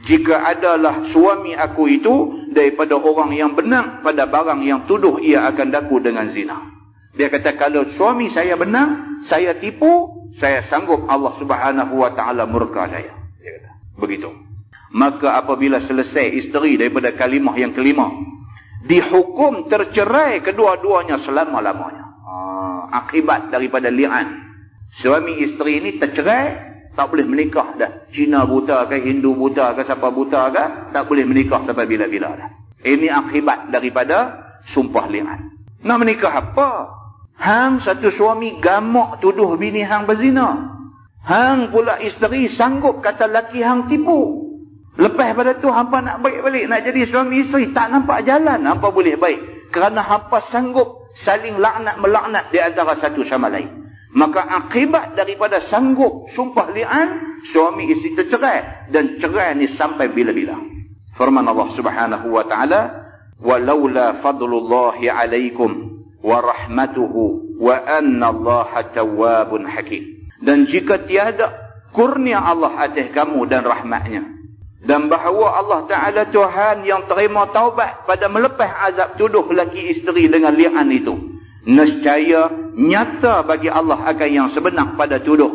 jika adalah suami aku itu daripada orang yang benar pada barang yang tuduh ia akan daku dengan zina. Dia kata, kalau suami saya benar, saya tipu, saya sanggup Allah Subhanahu wa ta'ala murka saya. Dia kata, begitu. Maka apabila selesai isteri daripada kalimah yang kelima, dihukum tercerai kedua-duanya selama-lamanya. Akibat daripada li'an. Suami isteri ini tercerai, tak boleh menikah dah. Cina buta ke, Hindu buta ke, siapa buta ke, tak boleh menikah sampai bila-bila dah. Ini akibat daripada sumpah li'an. Nak menikah apa? Hang satu suami gamak tuduh bini hang berzina. Hang pula isteri sanggup kata laki hang tipu. Lepas pada tu hampa nak baik balik, nak jadi suami isteri, tak nampak jalan hampa boleh baik. Kerana hampa sanggup saling laknat melaknat di antara satu sama lain. Maka akibat daripada sanggup sumpah li'an, suami isteri tercerai, dan cerai ni sampai bila-bila. Firman Allah Subhanahu wa ta'ala, walaula fadlullahi alaikum wa rahmatuhu wa anna allaha tawwabun hakim. Dan jika tiada kurnia Allah atas kamu dan rahmatnya, dan bahawa Allah Ta'ala Tuhan yang terima taubat pada melepas azab tuduh laki isteri dengan li'an itu, nescaya nyata bagi Allah akan yang sebenar pada tuduh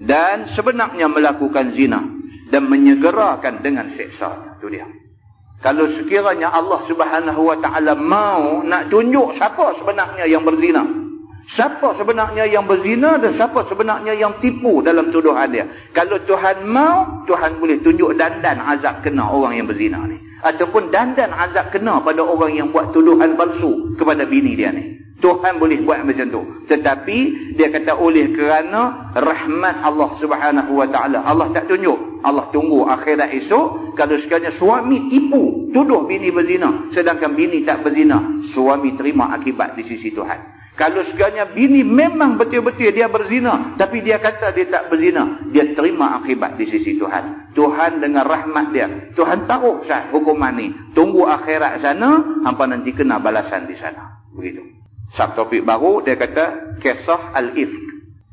dan sebenarnya melakukan zina dan menyegerakan dengan seksa. Itu dia. Kalau sekiranya Allah Subhanahu wa ta'ala mau nak tunjuk siapa sebenarnya yang berzina, siapa sebenarnya yang berzina dan siapa sebenarnya yang tipu dalam tuduhan dia. Kalau Tuhan mau, Tuhan boleh tunjuk dandan azab kena orang yang berzina ni. Ataupun dandan azab kena pada orang yang buat tuduhan palsu kepada bini dia ni. Tuhan boleh buat macam tu. Tetapi dia kata oleh kerana rahmat Allah Subhanahu wa ta'ala, Allah tak tunjuk. Allah tunggu akhirat esok. Kalau sekiranya suami tipu, tuduh bini berzina, sedangkan bini tak berzina, suami terima akibat di sisi Tuhan. Kalau sekiranya bini memang betul-betul dia berzina, tapi dia kata dia tak berzina, dia terima akibat di sisi Tuhan. Tuhan dengan rahmat dia, Tuhan taruh sah hukuman ni. Tunggu akhirat sana, hampa nanti kena balasan di sana. Begitu. Subtopik baru, dia kata kisah al-ifk.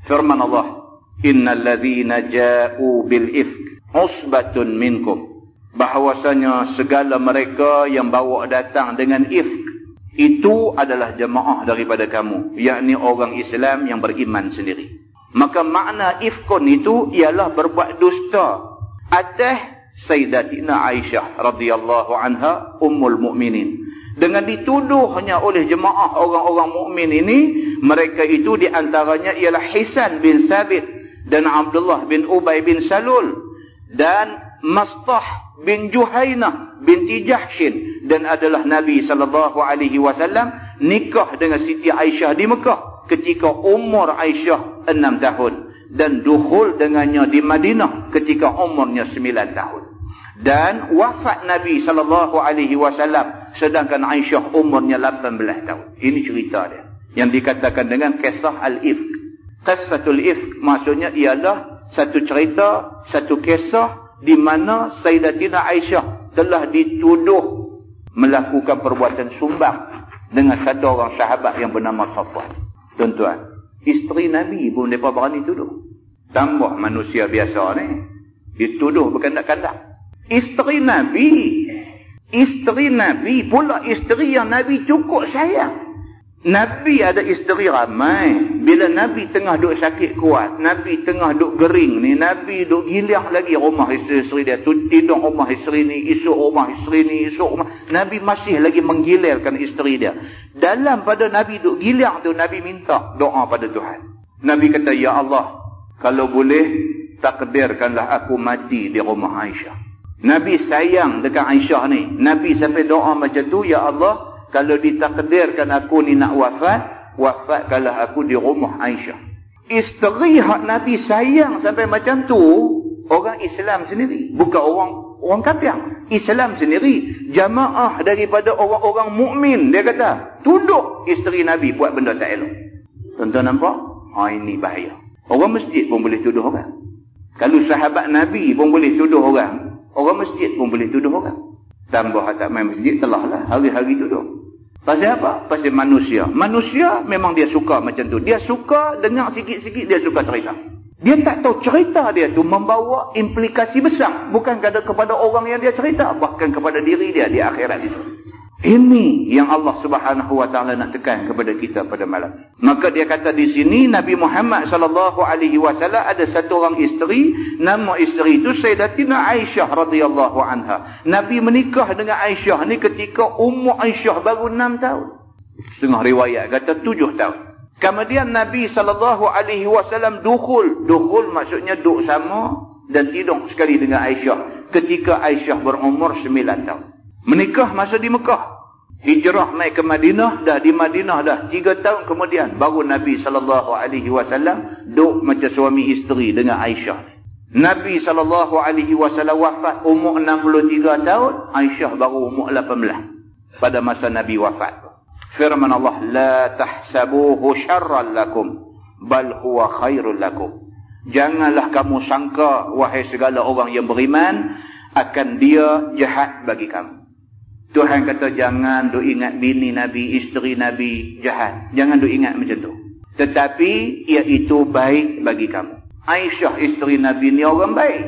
Firman Allah, innal ladzina ja'u bil ifk usbatun minkum. Bahawasanya segala mereka yang bawa datang dengan ifk, itu adalah jemaah daripada kamu, yakni orang Islam yang beriman sendiri. Maka makna ifkun itu ialah berbuat dusta atas Sayyidatina Aisyah radhiyallahu anha ummul mukminin. Dengan dituduhnya oleh jemaah orang-orang mukmin ini, mereka itu diantaranya ialah Hisan bin Sabit dan Abdullah bin Ubay bin Salul dan Mastah bin Juhainah binti Jahshin, dan adalah Nabi SAW nikah dengan Siti Aisyah di Mekah ketika umur Aisyah 6 tahun dan dukhul dengannya di Madinah ketika umurnya 9 tahun. Dan wafat Nabi SAW sedangkan Aisyah umurnya 18 tahun. Ini cerita dia yang dikatakan dengan kisah al-ifk. Qissatul ifk maksudnya ialah satu cerita, satu kisah di mana Sayyidatina Aisyah telah dituduh melakukan perbuatan sumbang dengan satu orang sahabat yang bernama Safwan. Tuan-tuan, isteri Nabi pun mereka berani tuduh. Tambah manusia biasa ni dituduh berkandak-kandak. Isteri Nabi pula isteri yang Nabi cukup sayang. Nabi ada isteri ramai. Bila Nabi tengah duk sakit kuat, Nabi tengah duk gering ni, Nabi duk gilang lagi rumah isteri dia. Tidur rumah isteri ni, esok rumah isteri ni, esok rumah. Nabi masih lagi menggilirkan isteri dia. Dalam pada Nabi duk gilang tu, Nabi minta doa pada Tuhan. Nabi kata, ya Allah, kalau boleh takdirkanlah aku mati di rumah Aisyah. Nabi sayang dekat Aisyah ni. Nabi sampai doa macam tu, ya Allah, kalau ditakdirkan aku ni nak wafatkanlah aku di rumah Aisyah. Isteri hak Nabi sayang sampai macam tu, orang Islam sendiri, bukan orang kafir, Islam sendiri, jamaah daripada orang-orang mukmin, dia kata tuduh isteri Nabi buat benda tak elok. Tuan-tuan nampak? Ini bahaya. Orang masjid pun boleh tuduh orang. Kalau sahabat Nabi pun boleh tuduh orang, orang masjid pun boleh tuduh orang. Tambah tak main masjid, telah lah hari-hari tuduh. Pasal apa? Pasal manusia. Manusia memang dia suka macam tu. Dia suka dengar sikit-sikit, dia suka cerita. Dia tak tahu cerita dia tu membawa implikasi besar. Bukan kepada orang yang dia cerita, bahkan kepada diri dia di akhirat itu. Ini yang Allah Subhanahu wa taala nak tekan kepada kita pada malam. Maka dia kata di sini Nabi Muhammad sallallahu alaihi wasallam ada satu orang isteri, nama isteri itu Sayyidatina Aisyah radhiyallahu anha. Nabi menikah dengan Aisyah ni ketika umur Aisyah baru 6 tahun. Setengah riwayat kata 7 tahun. Kemudian Nabi sallallahu alaihi wasallam dukhul maksudnya duduk sama dan tidur sekali dengan Aisyah ketika Aisyah berumur 9 tahun. Menikah masa di Mekah. Hijrah mai ke Madinah, dah di Madinah dah 3 tahun kemudian baru Nabi sallallahu alaihi wasallam duduk macam suami isteri dengan Aisyah. Nabi sallallahu alaihi wasallam wafat umur 63 tahun, Aisyah baru umur 18 pada masa Nabi wafat. Firman Allah, la tahsabuhu syarran lakum bal huwa khairul lakum. Janganlah kamu sangka wahai segala orang yang beriman akan dia jahat bagi kamu. Tuhan kata jangan duk ingat bini Nabi, isteri Nabi jahat. Jangan duk ingat macam tu. Tetapi iaitu baik bagi kamu. Aisyah isteri Nabi ni orang baik.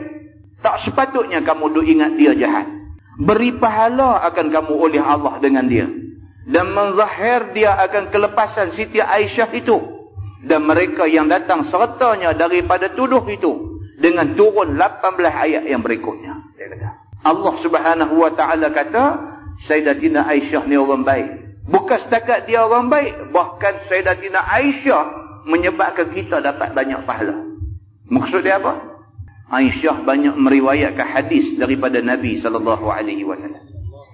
Tak sepatutnya kamu duk ingat dia jahat. Beri pahala akan kamu oleh Allah dengan dia. Dan menzahir dia akan kelepasan Siti Aisyah itu. Dan mereka yang datang sertanya daripada tuduh itu. Dengan turun 18 ayat yang berikutnya. Dia kata. Allah Subhanahu wa ta'ala kata, Sayyidatina Aisyah ni orang baik. Bukan setakat dia orang baik, bahkan Sayyidatina Aisyah menyebabkan kita dapat banyak pahala. Maksud dia apa? Aisyah banyak meriwayatkan hadis daripada Nabi sallallahu alaihi wasallam.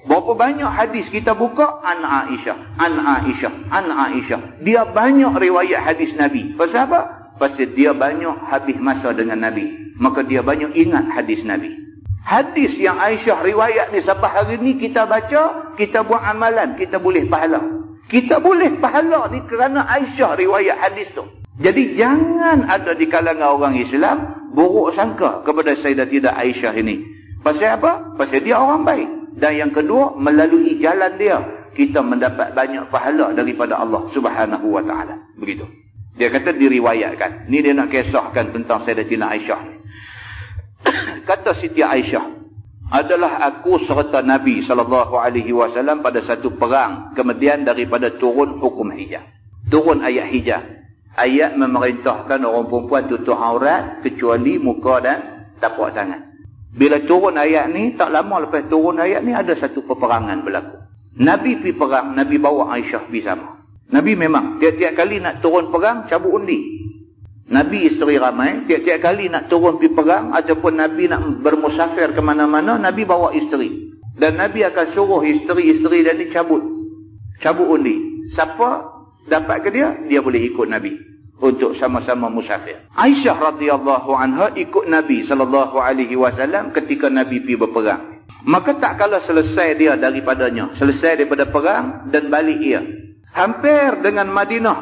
Berapa banyak hadis kita buka an Aisyah, an Aisyah, an Aisyah. Dia banyak riwayat hadis Nabi. Pasal apa? Pasal dia banyak habis masa dengan Nabi. Maka dia banyak ingat hadis Nabi. Hadis yang Aisyah riwayat ni sampai hari ni kita baca, kita buat amalan, kita boleh pahala. Kita boleh pahala ni kerana Aisyah riwayat hadis tu. Jadi jangan ada di kalangan orang Islam buruk sangka kepada Sayyidatina Aisyah ini. Pasal apa? Pasal dia orang baik. Dan yang kedua, melalui jalan dia, kita mendapat banyak pahala daripada Allah Subhanahu wa ta'ala. Begitu. Dia kata diriwayatkan. Ni dia nak kisahkan tentang Sayyidatina Aisyah. Kata Siti Aisyah, adalah aku serta Nabi SAW pada satu perang, kemudian daripada turun hukum hijab. Turun ayat hijab. Ayat memerintahkan orang perempuan tutup aurat kecuali muka dan tapak tangan. Bila turun ayat ni, tak lama lepas turun ayat ni ada satu peperangan berlaku. Nabi pergi perang, Nabi bawa Aisyah pergi sama. Nabi memang tiap-tiap kali nak turun perang cabut undi. Nabi isteri ramai, tiap-tiap kali nak turun pergi perang ataupun Nabi nak bermusafir ke mana-mana, Nabi bawa isteri. Dan Nabi akan suruh isteri-isteri dan ni cabut undi. Siapa dapat ke dia, dia boleh ikut Nabi untuk sama-sama musafir. Aisyah radhiyallahu anha ikut Nabi sallallahu alaihi wasallam ketika Nabi pergi berperang. Maka tak kala selesai dia daripadanya, selesai daripada perang dan balik ia. Hampir dengan Madinah,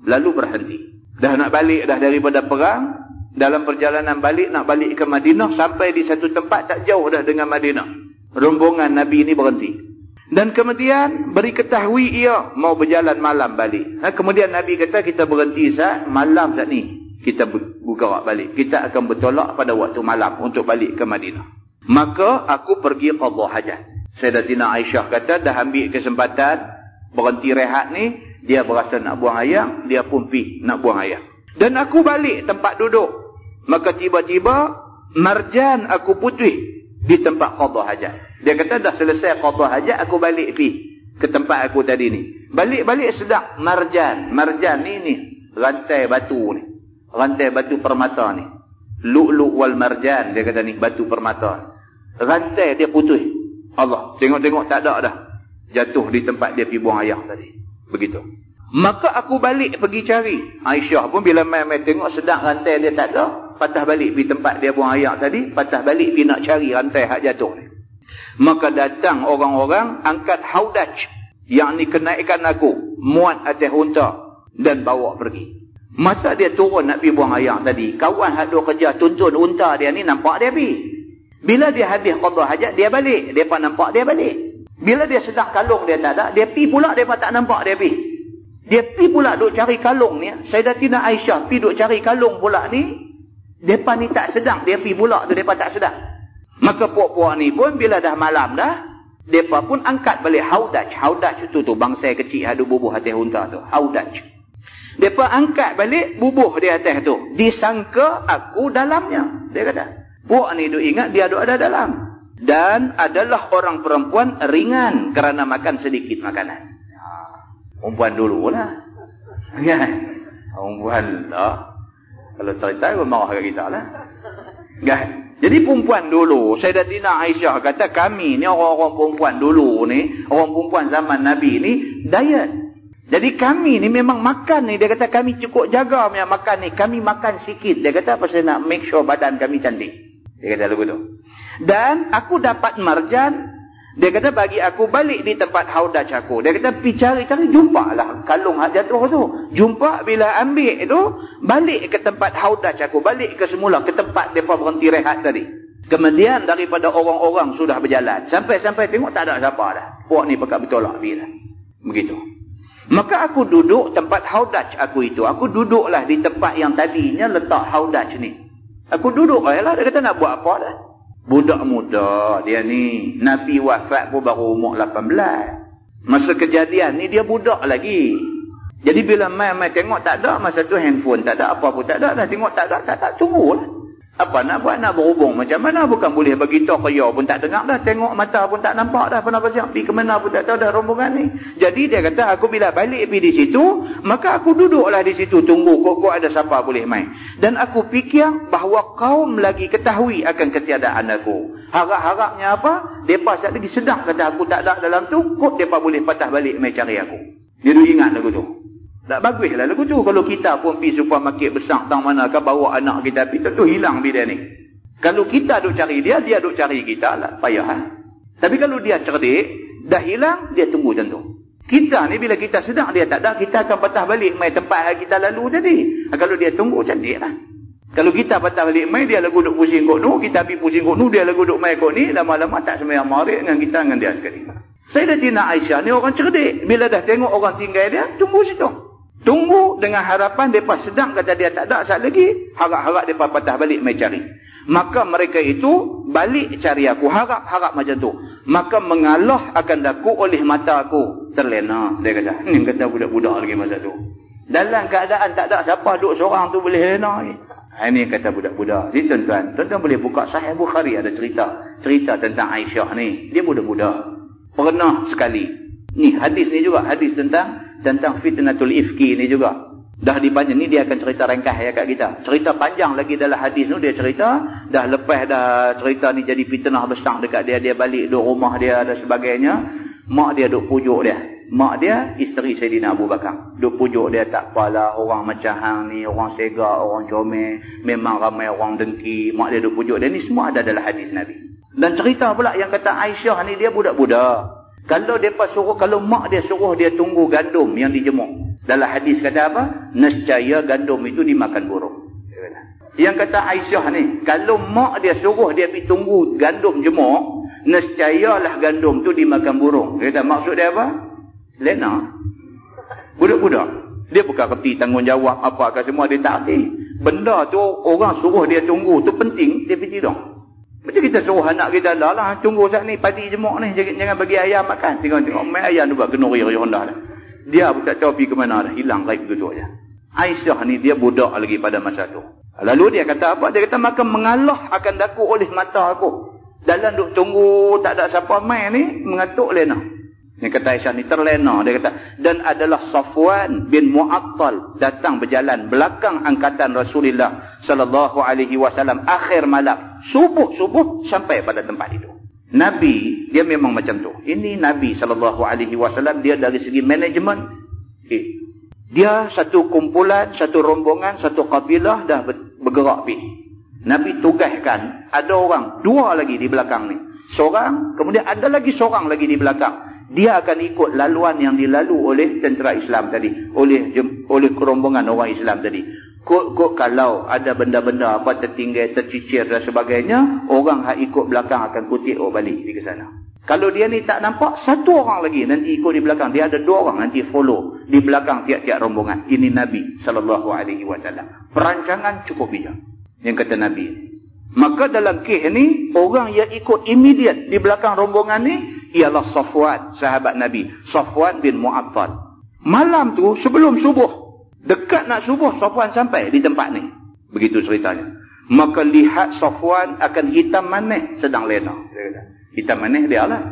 lalu berhenti. Dah nak balik dah daripada perang, dalam perjalanan balik nak balik ke Madinah, sampai di satu tempat tak jauh dah dengan Madinah. Rombongan Nabi ini berhenti. Dan kemudian beri ketahui ia mau berjalan malam balik. Kemudian Nabi kata kita berhenti saat malam saat ni. Kita bergerak balik. Kita akan bertolak pada waktu malam untuk balik ke Madinah. Maka aku pergi qadha hajat. Sayyidatina Aisyah kata dah ambil kesempatan berhenti rehat ni. Dia berasa nak buang air, dia pun pergi nak buang air. Dan aku balik tempat duduk. Maka tiba-tiba marjan aku putih di tempat qadha hajat. Dia kata dah selesai qadha hajat, aku balik pergi ke tempat aku tadi ni. Balik-balik sedap marjan. Marjan ni rantai batu ni. Rantai batu permata ni. Lu'lu' wal marjan, dia kata ni, batu permata. Rantai dia putih. Allah, tengok-tengok tak ada dah. Jatuh di tempat dia pergi buang air tadi. Begitu. Maka aku balik pergi cari. Aisyah pun bila main-main tengok sedang rantai dia tak ada, patah balik pergi tempat dia buang air tadi, patah balik pergi nak cari rantai hak jatuh ni. Maka datang orang-orang angkat haudaj, yang ni kenaikan aku, muat atas unta dan bawa pergi. Masa dia turun nak pergi buang air tadi, kawan hak duk kerja tuntun unta dia ni nampak dia pergi. Bila dia habis qadha hajat, dia balik. Depa nampak dia balik. Bila dia sedang kalung dia tak ada, dia pi pula depa tak nampak dia pi. Dia pi pula duk cari kalung ni. Sayyidatina Aisyah pi duk cari kalung pula ni. Depa ni tak sedang, dia pi pula tu depa tak sedang. Maka puak-puak ni pun bila dah malam dah, Mereka pun angkat balik Haudaj. Haudaj tu bangsa kecil ada bubuh atas unta tu. Haudaj. Mereka angkat balik bubuh di atas tu. Disangka aku dalamnya. Dia kata. Puak ni duk ingat dia duk ada dalam. Dan adalah orang perempuan ringan kerana makan sedikit makanan. Perempuan dulu lah. Kan? Perempuan lah. Kalau cerita, dia marah kat kita lah. Kan? Jadi perempuan dulu, Sayyidatina Aisyah kata kami ni orang-orang perempuan dulu ni, orang perempuan zaman Nabi ni, diet. Jadi kami ni memang makan ni, dia kata kami cukup jaga punya makan ni, kami makan sikit. Dia kata pasal nak make sure badan kami cantik. Dia kata lagu tu. Dan aku dapat marjan, dia kata bagi aku balik di tempat Haudaj aku. Dia kata pergi cari-cari, jumpa lah kalung hak jatuh tu. Jumpa bila ambil tu, balik ke tempat Haudaj aku. Balik ke semula, ke tempat mereka berhenti rehat tadi. Kemudian daripada orang-orang sudah berjalan. Sampai-sampai tengok tak ada siapa dah. Puak ni pekat bertolak bila. Begitu. Maka aku duduk tempat Haudaj aku itu. Aku duduklah di tempat yang tadinya letak Haudaj ni. Aku duduk lah. Dia kata nak buat apa dah. Budak muda dia ni. Nabi wafat pun baru umur 18. Masa kejadian ni dia budak lagi. Jadi bila mai tengok tak ada, masa tu handphone tak ada, apa pun tak ada. Dah tengok tak ada, tak tunggu lah. Apa nak buat, nak berhubung macam mana. Bukan boleh beritahu ke ya pun tak dengar dah. Tengok mata pun tak nampak dah. Kenapa siap pergi ke mana pun tak tahu dah rombongan ni. Jadi dia kata aku bila balik pergi di situ, maka aku duduklah di situ tunggu kok ada siapa boleh main. Dan aku fikir bahawa kaum lagi ketahui akan ketiadaan aku. Harap-harapnya apa? Depa sekali lagi sedang kata aku tak ada dalam tu, kok depa boleh patah balik mai cari aku. Dia duk ingat lagu tu. Tak baguslah lagu tu. Kalau kita pun pergi supermarket besar tang mana ke bawa anak kita pergi, tentu hilang bila ni. Kalau kita duk cari dia, dia duk cari kita lah. Payah. Tapi kalau dia cerdik, dah hilang, dia tunggu macam tu. Kita ni bila kita sedang dia tak ada, kita akan patah balik mai tempat kita lalu tadi. Kalau dia tunggu, cantik lah. Kalau kita patah balik mai, dia lagu duk pusing kot nu, kita pergi pusing kot nu, dia lagu duk mai kot ni, lama-lama tak semayang marik dengan kita dengan dia sekali. Sayyidatina Aisyah ni orang cerdik. Bila dah tengok orang tinggal dia, tunggu situ. Tunggu dengan harapan mereka sedang kata dia tak ada saat lagi. Harap-harap mereka patah balik mai cari. Maka mereka itu balik cari aku. Harap-harap macam tu. Maka mengalah akan daku oleh mata aku. Terlena. Dia kata. Ni kata budak-budak lagi masa tu. Dalam keadaan tak ada siapa duduk seorang tu boleh lena ni. Ini kata budak-budak. Jadi tuan-tuan. Tuan-tuan boleh buka Sahih Bukhari ada cerita. Cerita tentang Aisyah ni. Dia budak-budak. Pernah sekali. Ni hadis ni juga. Hadis tentang fitnatul ifki ni juga. Dah dipanjang ni dia akan cerita ringkas ya kat kita. Cerita panjang lagi dalam hadis tu dia cerita. Dah lepas dah cerita ni jadi fitnah besar dekat dia. Dia balik duduk rumah dia dan sebagainya. Mak dia duduk pujuk dia. Mak dia isteri Sayyidina Abu Bakar. Duduk pujuk dia tak apalah orang macam hang ni. Orang sega, orang comel. Memang ramai orang dengki. Mak dia duduk pujuk dia. Ni semua ada dalam hadis Nabi. Dan cerita pula yang kata Aisyah ni dia budak-budak. Kalau mereka suruh, kalau mak dia suruh dia tunggu gandum yang dijemur. Dalam hadis kata apa? Nescaya gandum itu dimakan burung. Yang kata Aisyah ni, kalau mak dia suruh dia pergi tunggu gandum jemur, nescayalah gandum tu dimakan burung. Dia kata maksud dia apa? Lena. Budak-budak. Dia bukan kerti tanggungjawab apa ke semua, dia tak kerti. Benda tu orang suruh dia tunggu tu penting, dia pergi tidur. Macam kita suruh anak kita lah tunggu saat ni padi jemuk ni, jangan bagi ayam makan. Tengok main ayam tu buat kenuri rendah dah. Dia pun tak tahu pergi ke mana dah, hilang raib begitu aja. Aisyah ni dia budak lagi pada masa tu. Lalu dia kata apa? Dia kata maka mengalah akan daku oleh mata aku. Dalam duk tunggu tak ada siapa main ni, mengatuk lena. Yang kata Aisyah ni terlena. Dia kata dan adalah Safwan bin Mu'attal datang berjalan belakang angkatan Rasulullah sallallahu alaihi wasallam akhir malam. Subuh-subuh sampai pada tempat itu. Nabi dia memang macam tu. Ini Nabi sallallahu alaihi wasallam dia dari segi manajemen. Dia satu kumpulan, satu rombongan, satu kabilah dah bergerak pergi. Nabi tugaskan ada orang dua lagi di belakang ni. Seorang, kemudian ada lagi seorang lagi di belakang. Dia akan ikut laluan yang dilalu oleh tentera Islam tadi, oleh kerombongan orang Islam tadi. Kok kalau ada benda-benda apa tertinggal, tercicir dan sebagainya, orang yang ikut belakang akan kutip balik di ke sana. Kalau dia ni tak nampak, satu orang lagi nanti ikut di belakang. Dia ada dua orang nanti follow di belakang tiap-tiap rombongan. Ini Nabi sallallahu alaihi wasallam. Perancangan cukup bijak. Yang kata Nabi. Maka dalam kes ni, orang yang ikut immediate di belakang rombongan ni, ialah Safwan, sahabat Nabi, Safwan bin Mu'attal. Malam tu sebelum subuh, dekat nak subuh, Safwan sampai di tempat ni. Begitu ceritanya. Maka lihat Safwan akan hitam manis sedang lena. Dia kata, hitam manis dia lah.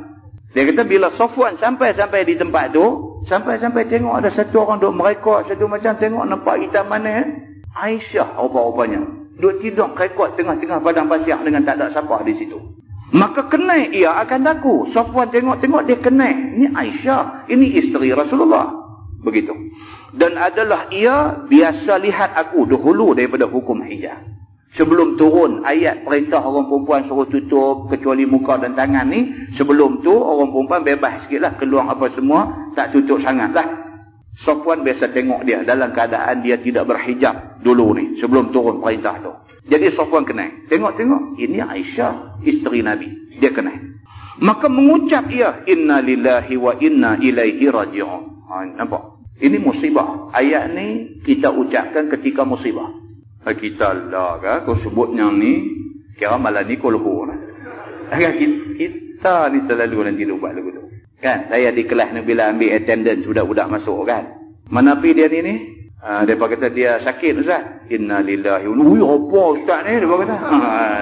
Dia kata bila Safwan sampai di tempat tu, sampai tengok ada satu orang duk merekod, satu macam tengok nampak hitam manis. Aisyah rupa-rupanya duk tidur merekod tengah-tengah padang pasir dengan tak ada siapa di situ. Maka kenai ia akan daku. Safwan tengok-tengok dia kenai. Ini Aisyah, ini isteri Rasulullah. Begitu. Dan adalah ia biasa lihat aku dahulu daripada hukum hijab. Sebelum turun ayat perintah orang perempuan suruh tutup kecuali muka dan tangan ni, sebelum tu orang perempuan bebas sikit lah, keluar apa semua, tak tutup sangat lah. Safwan biasa tengok dia dalam keadaan dia tidak berhijab dulu ni, sebelum turun perintah tu. Jadi Safwan kenal. Tengok-tengok, ini Aisyah, isteri Nabi. Dia kenal. Maka mengucap ia, inna lillahi wa inna ilaihi raji'un. Nampak? Ini musibah. Ayat ni kita ucapkan ketika musibah. Kita lah kan, kau sebut yang ni, kira malam ni kau luhur lah. Kita ni selalu nanti buat lagu tu. Kan, saya di kelas ni bila ambil attendance budak-budak masuk kan. Mana pergi dia ni? Mereka kata dia sakit Ustaz. Inna lillahi wa inna ilaihi raji'un. Apa Ustaz ni? Mereka kata.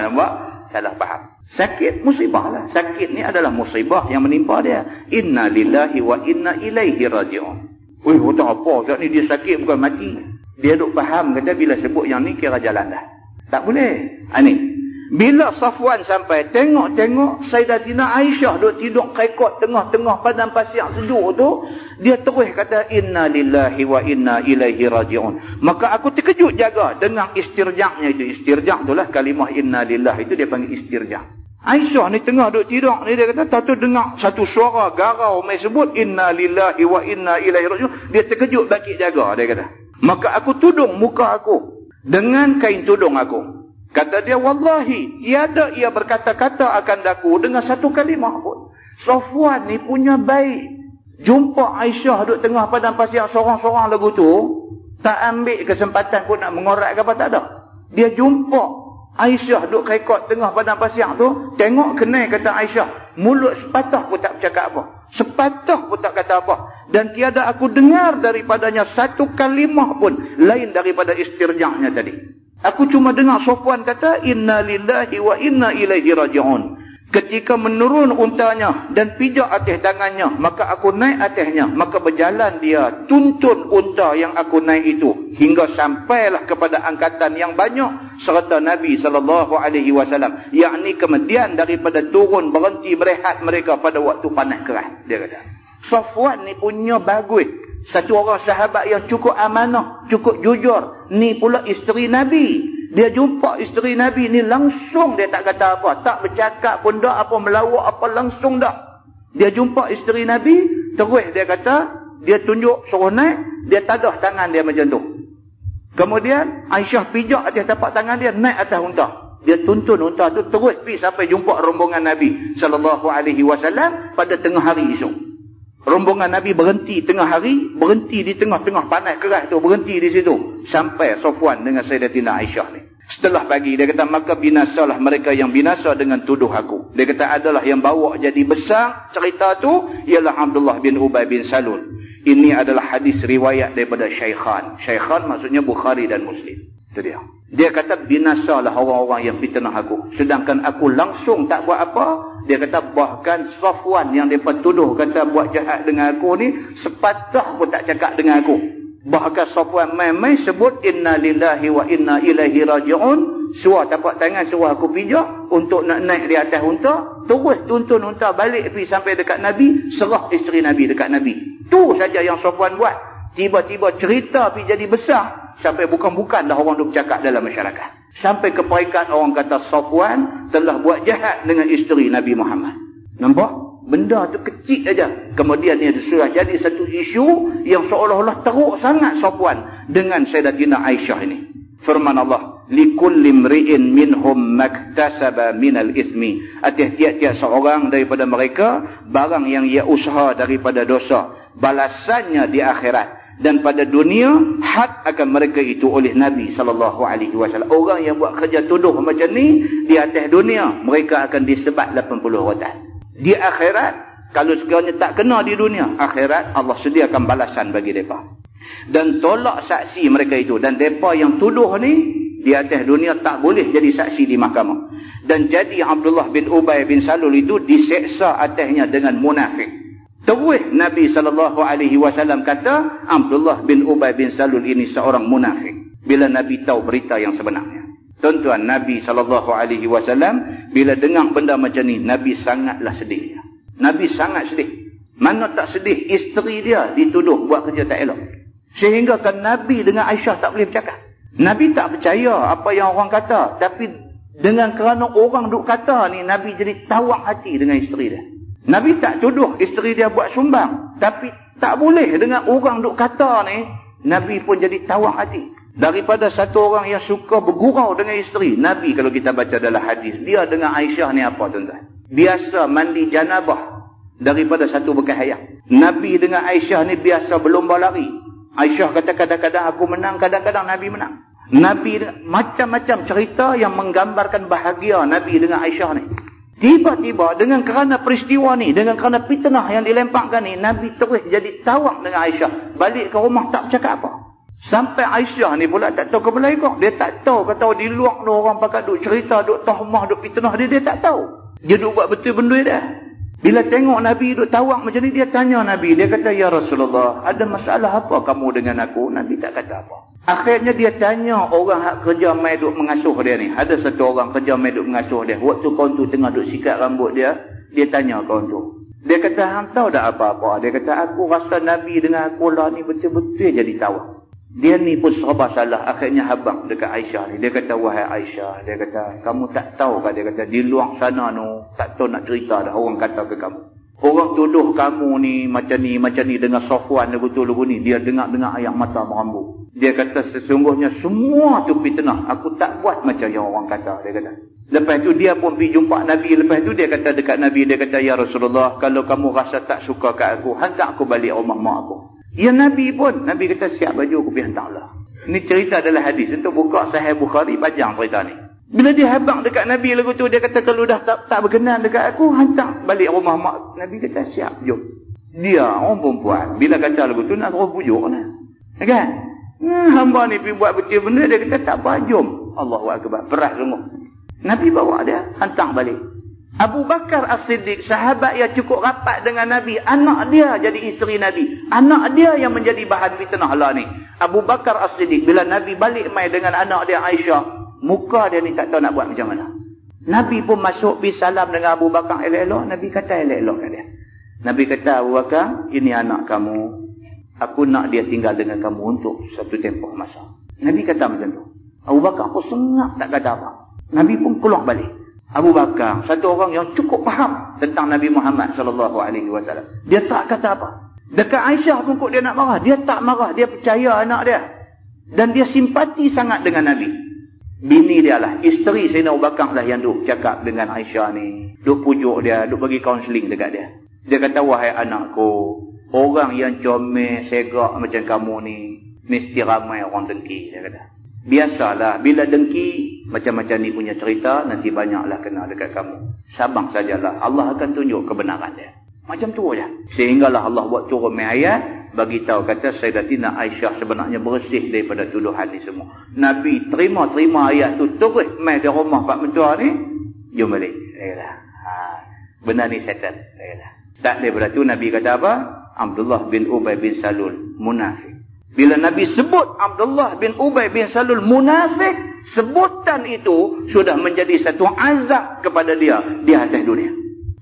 Nampak? Salah faham. Sakit musibah lah. Sakit ni adalah musibah yang menimpa dia. Inna lillahi wa inna ilaihi raji'un. Kata apa Ustaz ni? Dia sakit bukan mati. Dia duk faham, kata bila sebut yang ni kira jalan dah. Tak boleh. Ni. Bila Safwan sampai, tengok-tengok Sayyidatina Aisyah duk tidur kekot tengah-tengah padang pasir sejuk tu, dia terus kata inna lillahi wa inna ilaihi raji'un. Maka aku terkejut jaga dengan istirja'nya itu. Istirja' itulah kalimah inna lillahi itu dia panggil istirja'. Aisyah ni tengah duk tidur ni, dia kata tak dengar satu suara garau mai sebut inna lillahi wa inna ilaihi raji'un. Dia terkejut bangkit jaga, dia kata. Maka aku tudung muka aku dengan kain tudung aku. Kata dia, wallahi tiada ia berkata-kata akan daku dengan satu kalimah pun. Safwan ni punya baik. Jumpa Aisyah duduk tengah padang pasir sorang-sorang lagu tu, tak ambil kesempatan pun nak mengorak ke apa, tak ada. Dia jumpa Aisyah duduk kekot tengah padang pasir tu, tengok kenai kata Aisyah, mulut sepatah pun tak bercakap apa. Sepatah pun tak kata apa. Dan tiada aku dengar daripadanya satu kalimah pun lain daripada istirja'nya tadi. Aku cuma dengar Safwan kata inna lillahi wa inna ilaihi raji'un. Ketika menurun untanya dan pijak atas tangannya, maka aku naik atasnya, maka berjalan dia tuntun unta yang aku naik itu hingga sampailah kepada angkatan yang banyak serta Nabi SAW, yakni kemudian daripada turun berhenti merehat mereka pada waktu panas keras. Dia kata Safwan ni punya bagus, satu orang sahabat yang cukup amanah, cukup jujur. Ni pula isteri Nabi. Dia jumpa isteri Nabi ni langsung, dia tak kata apa, tak bercakap pun dah, apa melawak apa, langsung dah. Dia jumpa isteri Nabi, terus dia kata, dia tunjuk suruh naik, dia tadah tangan dia macam tu. Kemudian Aisyah pijak atas tapak tangan dia, naik atas unta. Dia tuntun unta tu terus pergi sampai jumpa rombongan Nabi SAW pada tengah hari esok. Rombongan Nabi berhenti tengah hari, berhenti di tengah-tengah panas keras tu, berhenti di situ. Sampai Safwan dengan Sayyidatina Aisyah ni. Setelah pagi, dia kata, maka binasalah mereka yang binasa dengan tuduh aku. Dia kata, adalah yang bawa jadi besar cerita tu, ialah Abdullah bin Ubay bin Salul. Ini adalah hadis riwayat daripada Syaikhan. Syaikhan maksudnya Bukhari dan Muslim. Itu dia. Dia kata, binasalah orang-orang yang fitnah aku. Sedangkan aku langsung tak buat apa. Dia kata, bahkan Safwan yang mereka tuduh kata buat jahat dengan aku ni, sepatah pun tak cakap dengan aku. Bahkan Safwan mai sebut inna lillahi wa inna ilaihi raji'un. Suruh tapak tangan, suruh aku pijak untuk nak naik di atas unta. Terus tuntun unta balik pergi sampai dekat Nabi, serah isteri Nabi dekat Nabi. Tu saja yang Safwan buat. Tiba-tiba cerita pergi jadi besar, sampai bukan-bukan dah orang duk bercakap dalam masyarakat. Sampai ke peringkat orang kata Safwan telah buat jahat dengan isteri Nabi Muhammad. Nampak? Benda tu kecil aja. Kemudian ia sudah jadi satu isu yang seolah-olah teruk sangat Safwan dengan Sayyidatina Aisyah ini. Firman Allah, likulli imri'in minhum maktasaba minal ismi. Atas tiap-tiap seorang daripada mereka barang yang ia usaha daripada dosa, balasannya di akhirat. Dan pada dunia, hak akan mereka itu oleh Nabi SAW. Orang yang buat kerja tuduh macam ni, di atas dunia, mereka akan disebat 80 rotan. Di akhirat, Kalau sekiranya tak kena di dunia, akhirat Allah sediakan balasan bagi mereka. Dan tolak saksi mereka itu. Dan mereka yang tuduh ni di atas dunia tak boleh jadi saksi di mahkamah. Dan jadi Abdullah bin Ubay bin Salul itu diseksa atasnya dengan munafik. Terus Nabi SAW kata Abdullah bin Ubay bin Salul ini seorang munafik. Bila Nabi tahu berita yang sebenarnya. Tuan-tuan, Nabi SAW bila dengar benda macam ni, Nabi sangatlah sedih. Nabi sangat sedih. Mana tak sedih isteri dia dituduh buat kerja tak elok. Sehingga kan Nabi dengan Aisyah tak boleh bercakap. Nabi tak percaya apa yang orang kata. Tapi dengan kerana orang duk kata ni, Nabi jadi tawak hati dengan isteri dia. Nabi tak tuduh isteri dia buat sumbang. Tapi tak boleh dengan orang duk kata ni, Nabi pun jadi tawak hati. Daripada satu orang yang suka bergurau dengan isteri, Nabi kalau kita baca dalam hadis, dia dengan Aisyah ni apa tuan-tuan? Biasa mandi janabah daripada satu bekas air. Nabi dengan Aisyah ni biasa berlomba lari. Aisyah kata kadang-kadang aku menang, kadang-kadang Nabi menang. Nabi macam-macam cerita yang menggambarkan bahagia Nabi dengan Aisyah ni. Tiba-tiba dengan kerana peristiwa ni, dengan kerana fitnah yang dilemparkan ni, Nabi terus jadi tawak dengan Aisyah. Balik ke rumah tak bercakap apa. Sampai Aisyah ni pula tak tahu kepala ikut. Dia tak tahu, kata di luar tu orang pakai duk cerita, duk tahmah, duk fitnah dia tak tahu. Dia duk buat betul benda dia. Bila tengok Nabi duk tawak macam ni, dia tanya Nabi. Dia kata, ya Rasulullah, ada masalah apa kamu dengan aku? Nabi tak kata apa. Akhirnya dia tanya orang hak kerja mai duk mengasuh dia ni. Ada satu orang kerja mai duk mengasuh dia. Waktu kawan tu tengah duk sikat rambut dia, dia tanya kawan tu. Dia kata, hang tahu tak apa-apa? Dia kata, aku rasa Nabi dengan aku lah ni betul-betul jadi tawak. Dia ni pun serba salah. Akhirnya habang dekat Aisyah ni. Dia kata, wahai Aisyah, dia kata, kamu tak tahu kan? Dia kata, di luar sana tu, tak tahu nak cerita dah orang kata ke kamu. Orang tuduh kamu ni macam ni dengan Safwan lagu ni. Dia dengar-dengar ayat mata merambu. Dia kata, sesungguhnya semua tu fitnah. Aku tak buat macam yang orang kata. Dia kata. Lepas tu dia pun pergi jumpa Nabi. Lepas tu dia kata dekat Nabi, dia kata, ya Rasulullah, kalau kamu rasa tak suka kat aku, hantar aku balik rumah mak aku. Ya Nabi pun. Nabi kata, siap baju aku pergi hantarlah. Ini cerita adalah hadis. Untuk buka Sahih Bukhari, panjang cerita ni. Bila dia habang dekat Nabi lagu tu, dia kata, kalau dah tak berkenan dekat aku, hantar balik rumah mak. Nabi kata, siap, jom. Dia orang perempuan. Bila kata lagu tu, nak terus pujuk lah. Kan? Hamba ni pergi buat betul benda, dia kata, tak apa, jom. Allahu Akbar. Berat sungguh. Nabi bawa dia, hantar balik. Abu Bakar As-Siddiq, sahabat yang cukup rapat dengan Nabi, anak dia jadi isteri Nabi. Anak dia yang menjadi bahan fitnah lah ni. Abu Bakar As-Siddiq, bila Nabi balik mai dengan anak dia Aisyah, muka dia ni tak tahu nak buat macam mana. Nabi pun masuk pergi salam dengan Abu Bakar elok-elok. Nabi kata elok-elok kat dia. Nabi kata, Abu Bakar, ini anak kamu. Aku nak dia tinggal dengan kamu untuk satu tempoh masa. Nabi kata macam tu. Abu Bakar pun sengak tak kata apa. Nabi pun keluar balik. Abu Bakar, satu orang yang cukup faham tentang Nabi Muhammad SAW. Dia tak kata apa. Dekat Aisyah pun kok dia nak marah. Dia tak marah. Dia percaya anak dia. Dan dia simpati sangat dengan Nabi. Bini dia lah, isteri Sayyidina Abu Bakar lah yang duk cakap dengan Aisyah ni. Duk pujuk dia, duk bagi kaunseling dekat dia. Dia kata, wahai anakku, orang yang comel, segak macam kamu ni, mesti ramai orang dengki. Dia kata, biasalah, bila dengki, macam-macam ni punya cerita, nanti banyaklah kena dekat kamu. Sabar sajalah, Allah akan tunjuk kebenaran dia. Macam tu aja. Sehinggalah Allah buat turun ayat, bagi tahu kata Sayyidatina Aisyah sebenarnya bersih daripada tuduhan ni semua. Nabi terima ayat tu, terus mai di rumah Pak Mentua ni, jom balik. Benar ni settle. Tak daripada tu Nabi kata apa? Abdullah bin Ubay bin Salul munafik. Bila Nabi sebut Abdullah bin Ubay bin Salul munafik, sebutan itu sudah menjadi satu azab kepada dia di atas dunia.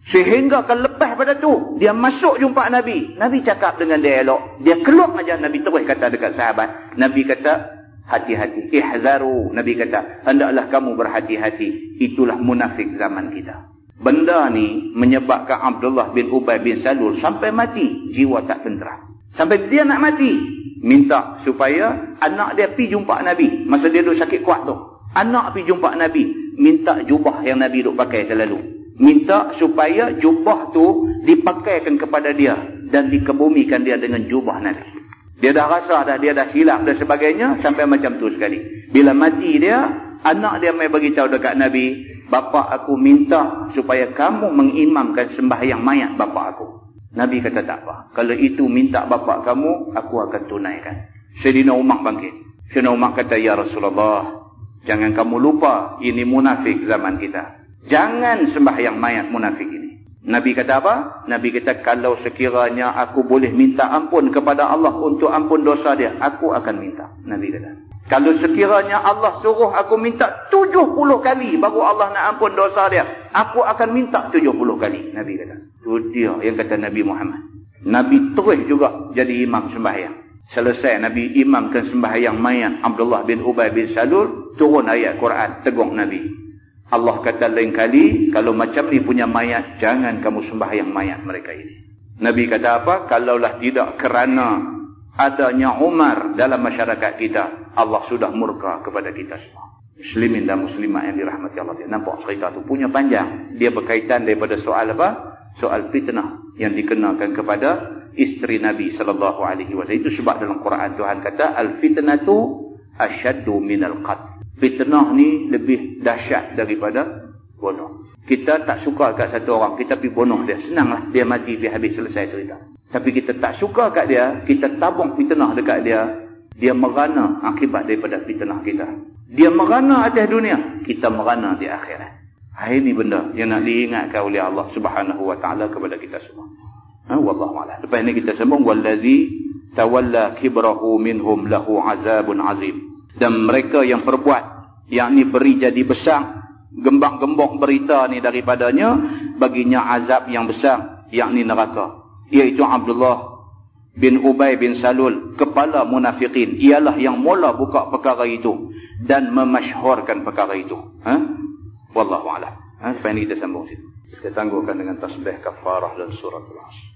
Sehingga kan lepas pada tu, dia masuk jumpa Nabi. Nabi cakap dengan dia elok. Dia keluar aja, Nabi terus kata dekat sahabat. Nabi kata, hati-hati. Ihzaru. Nabi kata, hendaklah kamu berhati-hati. Itulah munafik zaman kita. Benda ni menyebabkan Abdullah bin Ubay bin Salul sampai mati. Jiwa tak tenteram. Sampai dia nak mati, minta supaya anak dia pergi jumpa Nabi. Masa dia duduk sakit kuat tu, anak pergi jumpa Nabi. Minta jubah yang Nabi duduk pakai selalu. Minta supaya jubah tu dipakaikan kepada dia dan dikebumikan dia dengan jubah Nabi. Dia dah rasa dah, dia dah silap dan sebagainya, sampai macam tu sekali. Bila mati dia, anak dia mai bagi tahu dekat Nabi, bapa aku minta supaya kamu mengimamkan sembahyang mayat bapa aku. Nabi kata tak apa. Kalau itu minta bapa kamu, aku akan tunaikan. Sayyidina Umar bangkit. Sayyidina Umar kata, ya Rasulullah, jangan kamu lupa, ini munafik zaman kita. Jangan sembahyang mayat munafik ini. Nabi kata apa? Nabi kata, kalau sekiranya aku boleh minta ampun kepada Allah untuk ampun dosa dia, aku akan minta. Nabi kata, kalau sekiranya Allah suruh aku minta 70 kali baru Allah nak ampun dosa dia, aku akan minta 70 kali. Nabi kata. Itu dia yang kata Nabi Muhammad. Nabi terus juga jadi imam sembahyang. Selesai Nabi imamkan sembahyang mayat Abdullah bin Ubay bin Salul, turun ayat Quran tegur Nabi. Allah kata lain kali, kalau macam ni punya mayat, jangan kamu sembahyang mayat mereka ini. Nabi kata apa? Kalaulah tidak kerana adanya Umar dalam masyarakat kita, Allah sudah murka kepada kita semua. Muslimin dan muslimat yang dirahmati Allah. Nampak cerita tu punya panjang. Dia berkaitan daripada soal apa? Soal fitnah yang dikenakan kepada isteri Nabi sallallahu alaihi wasallam. Itu sebab dalam Quran Tuhan kata al-fitnatu asyaddu minal qatl. Fitnah ni lebih dahsyat daripada bunuh. Kita tak suka kat satu orang, kita pergi bunuh dia. Senanglah dia mati, dia habis, selesai cerita. Tapi kita tak suka kat dia, kita tabung fitnah dekat dia, dia merana akibat daripada fitnah kita. Dia merana atas dunia, kita merana di akhirat. Ini benda yang nak diingatkan oleh Allah Subhanahu wa taala kepada kita semua. Wallahu a'lam. Lepas ni kita sambung, wallazi tawalla kibrahu minhum lahu azabun azim. Dan mereka yang perbuat, yakni beri jadi besar, gembak-gembok berita ni daripadanya, baginya azab yang besar, yakni neraka. Iaitu Abdullah bin Ubay bin Salul, kepala munafikin. Ialah yang mula buka perkara itu dan memasyhurkan perkara itu. Wallahu a'lam. Lepas ni kita sambung situ. Kita tangguhkan dengan tasbih kafarah dan surah Al-Asr.